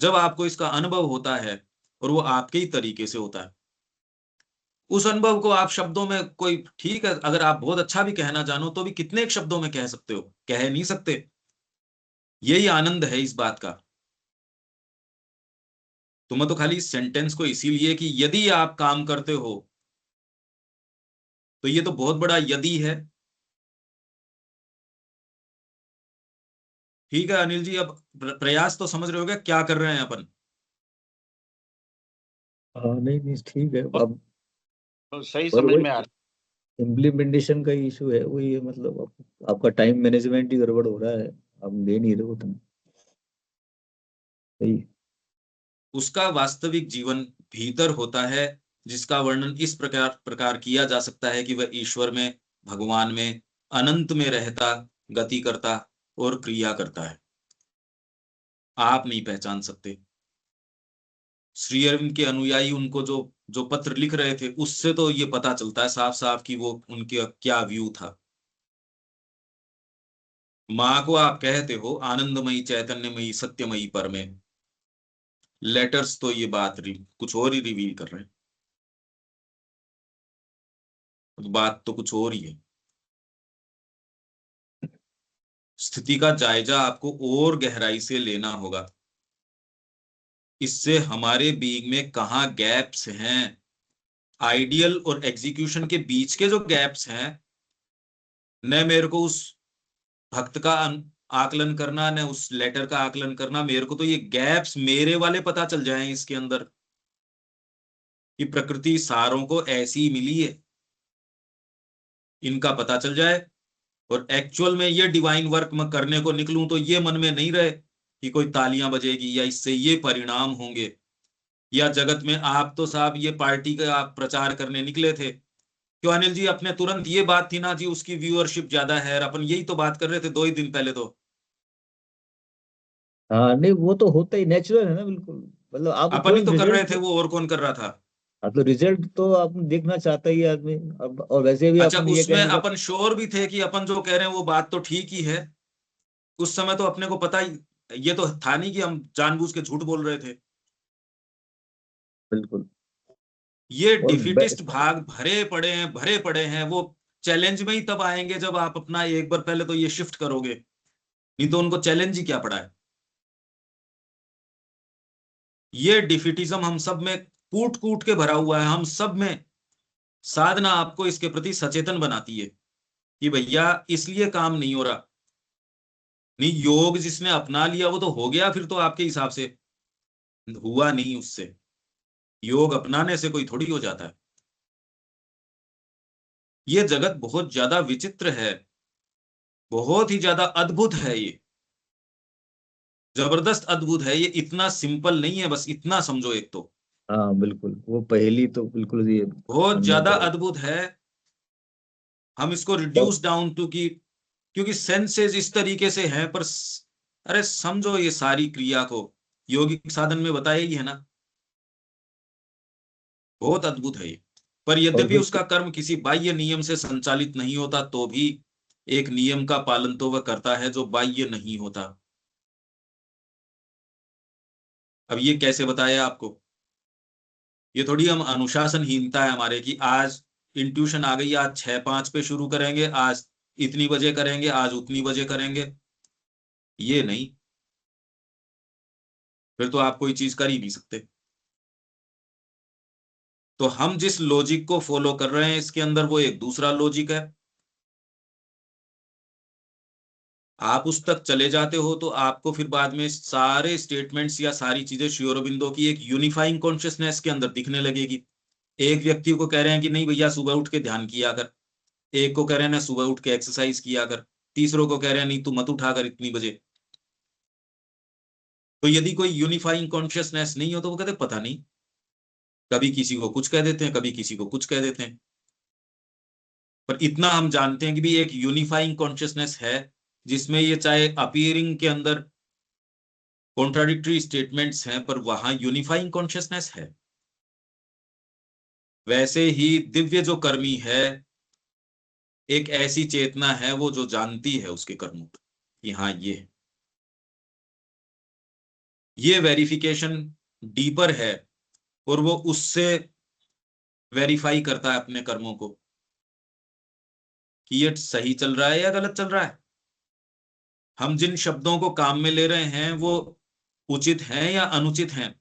जब आपको इसका अनुभव होता है और वो आपके ही तरीके से होता है, उस अनुभव को आप शब्दों में, कोई ठीक है अगर आप बहुत अच्छा भी कहना जानो तो भी कितने एक शब्दों में कह सकते हो? कह नहीं सकते। यही आनंद है इस बात का। तो मैं तो खाली इस सेंटेंस को इसीलिए कि यदि आप काम करते हो, तो ये तो बहुत बड़ा यदि है। ठीक है अनिल जी, अब प्रयास तो समझ रहे हो क्या कर रहे हैं अपन? हाँ नहीं नहीं ठीक है अब। तो सही पर समझ वही में आ रहा इम्प्लीमेंटेशन का इशू है, वही है मतलब आपका टाइम मैनेजमेंट ही गड़बड़ हो रहा है, आप ले नहीं रहे हो तुम। सही। उसका वास्तविक जीवन भीतर होता है, जिसका वर्णन इस प्रकार प्रकार किया जा सकता है कि वह ईश्वर में, भगवान में, अनंत में रहता, गति करता और क्रिया करता है। आप नहीं पहचान सकते। श्री अरविंद के अनुयायी उनको जो जो पत्र लिख रहे थे, उससे तो ये पता चलता है साफ साफ कि वो उनके क्या व्यू था। माँ को आप कहते हो आनंदमयी, चैतन्यमयी, सत्यमयी, पर में लेटर्स तो ये बात कुछ और ही रिवील कर रहे हैं। तो बात तो कुछ और ही है। स्थिति का जायजा आपको और गहराई से लेना होगा। इससे हमारे बीइंग में कहाँ गैप्स हैं, आइडियल और एग्जीक्यूशन के बीच के जो गैप्स हैं, न मेरे को उस भक्त का आकलन करना, न उस लेटर का आकलन करना, मेरे को तो ये गैप्स मेरे वाले पता चल जाएं इसके अंदर, कि प्रकृति सारों को ऐसी मिली है, इनका पता चल जाए। और एक्चुअल में ये डिवाइन वर्क में करने को निकलूं तो ये मन में नहीं रहे कि कोई तालियां बजेगी या इससे ये परिणाम होंगे, या जगत में आप तो साहब ये पार्टी का आप प्रचार करने निकले थे। क्यों अनिल जी, अपने तुरंत ये बात थी ना जी, उसकी व्यूअरशिप ज्यादा है, और अपन यही तो बात कर रहे थे 2 ही दिन पहले तो। हाँ नहीं, वो तो होता ही नेचुरल है ना, बिल्कुल। मतलब आप अपन ही तुरंत तो कर रहे रिजल्ट, थे, वो और कौन कर रहा था? हाँ तो रिजल्ट तो आप देखना चाहता ही है आदमी। अब और वैसे भी अच्छा, अपन ये उसमें कहने का, अपन श्योर भी थे कि अपन जो कह रहे हैं वो बात तो ठीक ही है। उस समय तो अपने को पता ही, ये तो था नहीं कि हम जानबूझ के झूठ बोल रहे थे। बिल्कुल। ये और डिफिटिस्ट भाग भरे पड़े हैं, भरे पड़े हैं। वो चैलेंज में ही तब आएंगे जब आप अपना एक बार पहले तो ये शिफ्ट करोगे, नहीं तो उनको चैलेंज ही क्या पड़ा है। ये डिफिटिज्म हम सब में कूट कूट के भरा हुआ है, हम सब में। साधना आपको इसके प्रति सचेतन बनाती है कि भैया इसलिए काम नहीं हो रहा। नहीं, योग जिसने अपना लिया वो तो हो गया, फिर तो आपके हिसाब से हुआ नहीं उससे। योग अपनाने से कोई थोड़ी हो जाता है। ये जगत बहुत ज्यादा विचित्र है, बहुत ही ज्यादा अद्भुत है, ये जबरदस्त अद्भुत है। ये इतना सिंपल नहीं है, बस इतना समझो एक तो। हाँ बिल्कुल, वो पहेली तो बिल्कुल ये बहुत मन में ज्यादा पड़े। अद्भुत है। हम इसको तब रिड्यूस डाउन टू की, क्योंकि सेंसेस इस तरीके से हैं, पर अरे समझो ये सारी क्रिया को योगिक साधन में बताया ही है ना। बहुत अद्भुत है ये। पर और यद्यपि फिर उसका कर्म किसी बाह्य नियम से संचालित नहीं होता, तो भी एक नियम का पालन तो वह करता है जो बाह्य नहीं होता। अब ये कैसे बताया आपको? ये थोड़ी हम अनुशासनहीनता है हमारे कि आज इंट्यूशन आ गई, आज 6-5 पे शुरू करेंगे, आज इतनी बजे करेंगे, आज उतनी बजे करेंगे। ये नहीं, फिर तो आप कोई चीज कर ही नहीं सकते। तो हम जिस लॉजिक को फॉलो कर रहे हैं इसके अंदर वो एक दूसरा लॉजिक है। आप उस तक चले जाते हो तो आपको फिर बाद में सारे स्टेटमेंट्स या सारी चीजें श्री अरबिंदो की एक यूनिफाइंग कॉन्शियसनेस के अंदर दिखने लगेगी। एक व्यक्ति को कह रहे हैं कि नहीं भैया सुबह उठ के ध्यान किया कर, एक को कह रहे हैं ना सुबह उठ के एक्सरसाइज किया कर, तीसरों को कह रहे हैं नहीं तू मत उठा कर इतनी बजे। तो यदि कोई यूनिफाइंग कॉन्शियसनेस नहीं हो तो वो कहते पता नहीं, कभी किसी को कुछ कह देते हैं, कभी किसी को कुछ कह देते हैं। पर इतना हम जानते हैं कि भी एक यूनिफाइंग कॉन्शियसनेस है, जिसमें ये चाहे अपीयरिंग के अंदर कॉन्ट्राडिक्टरी स्टेटमेंट्स हैं, पर वहां यूनिफाइंग कॉन्शियसनेस है। वैसे ही दिव्य जो कर्मी है, एक ऐसी चेतना है वो जो जानती है उसके कर्मों को कि हाँ ये वेरिफिकेशन डीपर है, और वो उससे वेरीफाई करता है अपने कर्मों को कि ये सही चल रहा है या गलत चल रहा है। हम जिन शब्दों को काम में ले रहे हैं वो उचित हैं या अनुचित हैं,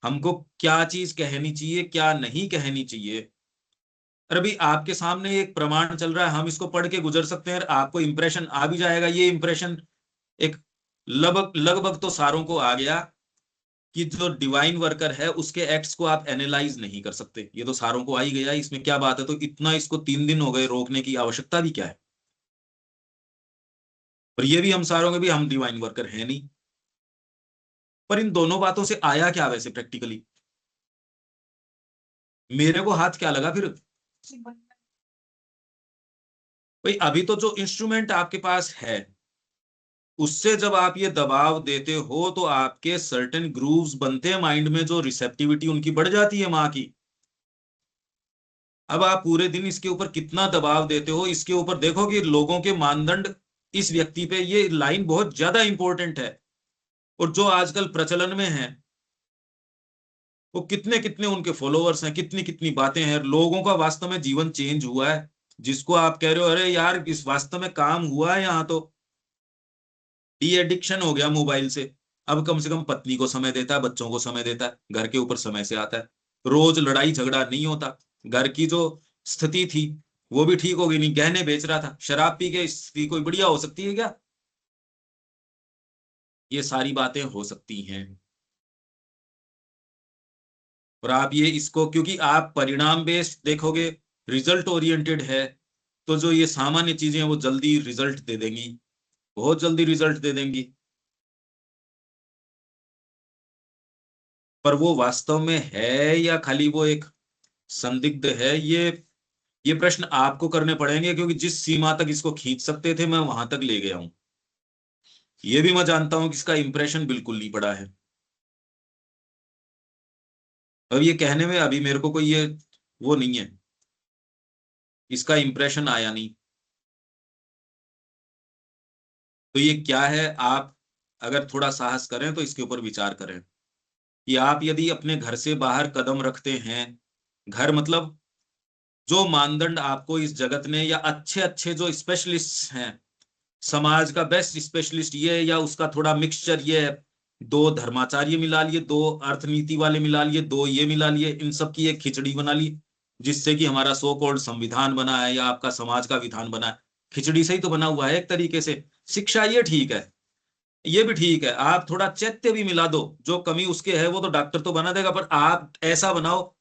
हमको क्या चीज कहनी चाहिए क्या नहीं कहनी चाहिए। अरे भाई आपके सामने एक प्रमाण चल रहा है, हम इसको पढ़ के गुजर सकते हैं, आपको इंप्रेशन आ भी जाएगा। ये इंप्रेशन एक लगभग लगभग तो सारों को आ गया कि जो डिवाइन वर्कर है उसके एक्ट्स को आप एनालाइज नहीं कर सकते। ये तो सारों को आ ही गया, इसमें क्या बात है। तो इतना इसको 3 दिन हो गए, रोकने की आवश्यकता भी क्या है। पर ये भी हम सारों के भी हम डिवाइन वर्कर है नहीं। पर इन दोनों बातों से आया क्या वैसे प्रैक्टिकली, मेरे को हाथ क्या लगा फिर? भाई अभी तो जो इंस्ट्रूमेंट आपके पास है उससे जब आप ये दबाव देते हो तो आपके सर्टेन ग्रूव्स बनते हैं माइंड में, जो रिसेप्टिविटी उनकी बढ़ जाती है माँ की। अब आप पूरे दिन इसके ऊपर कितना दबाव देते हो, इसके ऊपर देखो कि लोगों के मानदंड इस व्यक्ति पे, ये लाइन बहुत ज्यादा इंपॉर्टेंट है। और जो आजकल प्रचलन में है वो कितने कितने उनके फॉलोअर्स हैं, कितनी कितनी बातें हैं, लोगों का वास्तव में जीवन चेंज हुआ है। जिसको आप कह रहे हो अरे यार इस वास्तव में काम हुआ है, यहाँ तो डी एडिक्शन हो गया मोबाइल से। अब कम से कम पत्नी को समय देता है, बच्चों को समय देता है, घर के ऊपर समय से आता है, रोज लड़ाई झगड़ा नहीं होता, घर की जो स्थिति थी वो भी ठीक होगी, नहीं गहने बेच रहा था, शराब पी के स्थिति कोई बढ़िया हो सकती है क्या? ये सारी बातें हो सकती हैं। और आप ये इसको, क्योंकि आप परिणाम बेस्ड देखोगे, रिजल्ट ओरिएंटेड है, तो जो ये सामान्य चीजें हैं वो जल्दी रिजल्ट दे देंगी, बहुत जल्दी रिजल्ट दे देंगी। पर वो वास्तव में है या खाली वो एक संदिग्ध है, ये प्रश्न आपको करने पड़ेंगे, क्योंकि जिस सीमा तक इसको खींच सकते थे मैं वहां तक ले गया हूं। ये भी मैं जानता हूं कि इसका इंप्रेशन बिल्कुल नहीं पड़ा है। अब ये कहने में अभी मेरे को कोई ये वो नहीं है, इसका इंप्रेशन आया नहीं। तो ये क्या है, आप अगर थोड़ा साहस करें तो इसके ऊपर विचार करें कि आप यदि अपने घर से बाहर कदम रखते हैं, घर मतलब जो मानदंड आपको इस जगत ने, या अच्छे अच्छे जो स्पेशलिस्ट हैं, समाज का बेस्ट स्पेशलिस्ट ये, या उसका थोड़ा मिक्सचर ये है, दो धर्माचार्य मिला लिए, दो अर्थनीति वाले मिला लिए, दो ये मिला लिए, इन सब की एक खिचड़ी बना ली, जिससे कि हमारा सो कॉल्ड संविधान बना है या आपका समाज का विधान बना है। खिचड़ी से ही तो बना हुआ है एक तरीके से। शिक्षा ये ठीक है, ये भी ठीक है, आप थोड़ा चैत्य भी मिला दो, जो कमी उसके है वो तो डॉक्टर तो बना देगा, पर आप ऐसा बनाओ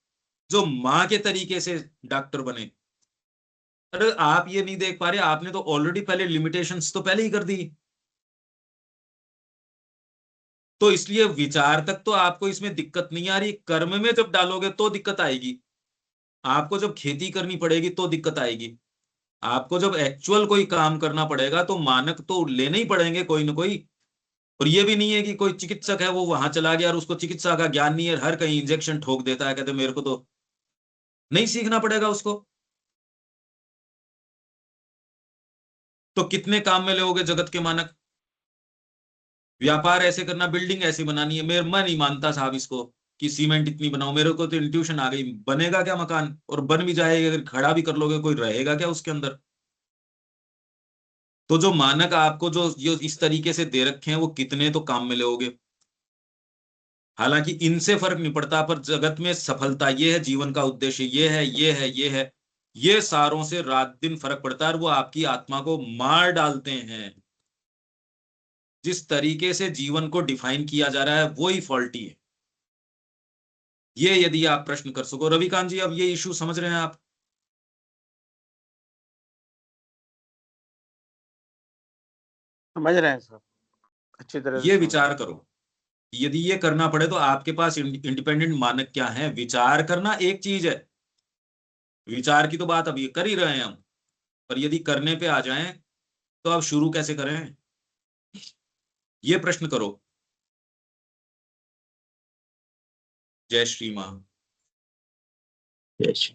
जो माँ के तरीके से डॉक्टर बने। अरे आप ये नहीं देख पा रहे, आपने तो ऑलरेडी पहले लिमिटेशंस तो पहले ही कर दी। तो इसलिए विचार तक तो आपको इसमें दिक्कत नहीं आ रही, कर्म में जब डालोगे तो दिक्कत आएगी। आपको जब खेती करनी पड़ेगी तो दिक्कत आएगी। आपको जब एक्चुअल कोई काम करना पड़ेगा तो मानक तो लेने ही पड़ेंगे कोई ना कोई। और ये भी नहीं है कि कोई चिकित्सक है वो वहां चला गया और उसको चिकित्सा का ज्ञान नहीं है, हर कहीं इंजेक्शन ठोक देता है, कहते मेरे को तो नहीं सीखना पड़ेगा उसको। तो कितने काम में लोगे जगत के मानक? व्यापार ऐसे करना, बिल्डिंग ऐसी बनानी है, मेरे मैं नहीं मानता साहब इसको कि सीमेंट इतनी बनाओ, मेरे को तो इंट्यूशन आ गई, बनेगा क्या मकान? और बन भी जाएगा, अगर खड़ा भी कर लोगे कोई रहेगा क्या उसके अंदर? तो जो मानक आपको जो इस तरीके से दे रखे हैं वो कितने तो काम में लोगे। हालांकि इनसे फर्क नहीं पड़ता, पर जगत में सफलता ये है, जीवन का उद्देश्य ये है, ये है, ये है, ये सारों से रात दिन फर्क पड़ता है, और वो आपकी आत्मा को मार डालते हैं। जिस तरीके से जीवन को डिफाइन किया जा रहा है वो ही फॉल्टी है। ये यदि आप प्रश्न कर सको रविकांत जी, अब ये इशू समझ रहे हैं आप? समझ रहे हैं सर, अच्छी तरह से ये समझ। विचार करो, यदि ये करना पड़े तो आपके पास इंडिपेंडेंट मानक क्या है। विचार करना एक चीज है, विचार की तो बात अभी कर ही रहे हैं हम, पर यदि करने पे आ जाएं तो अब शुरू कैसे करें, ये प्रश्न करो। जय श्री मां। यस।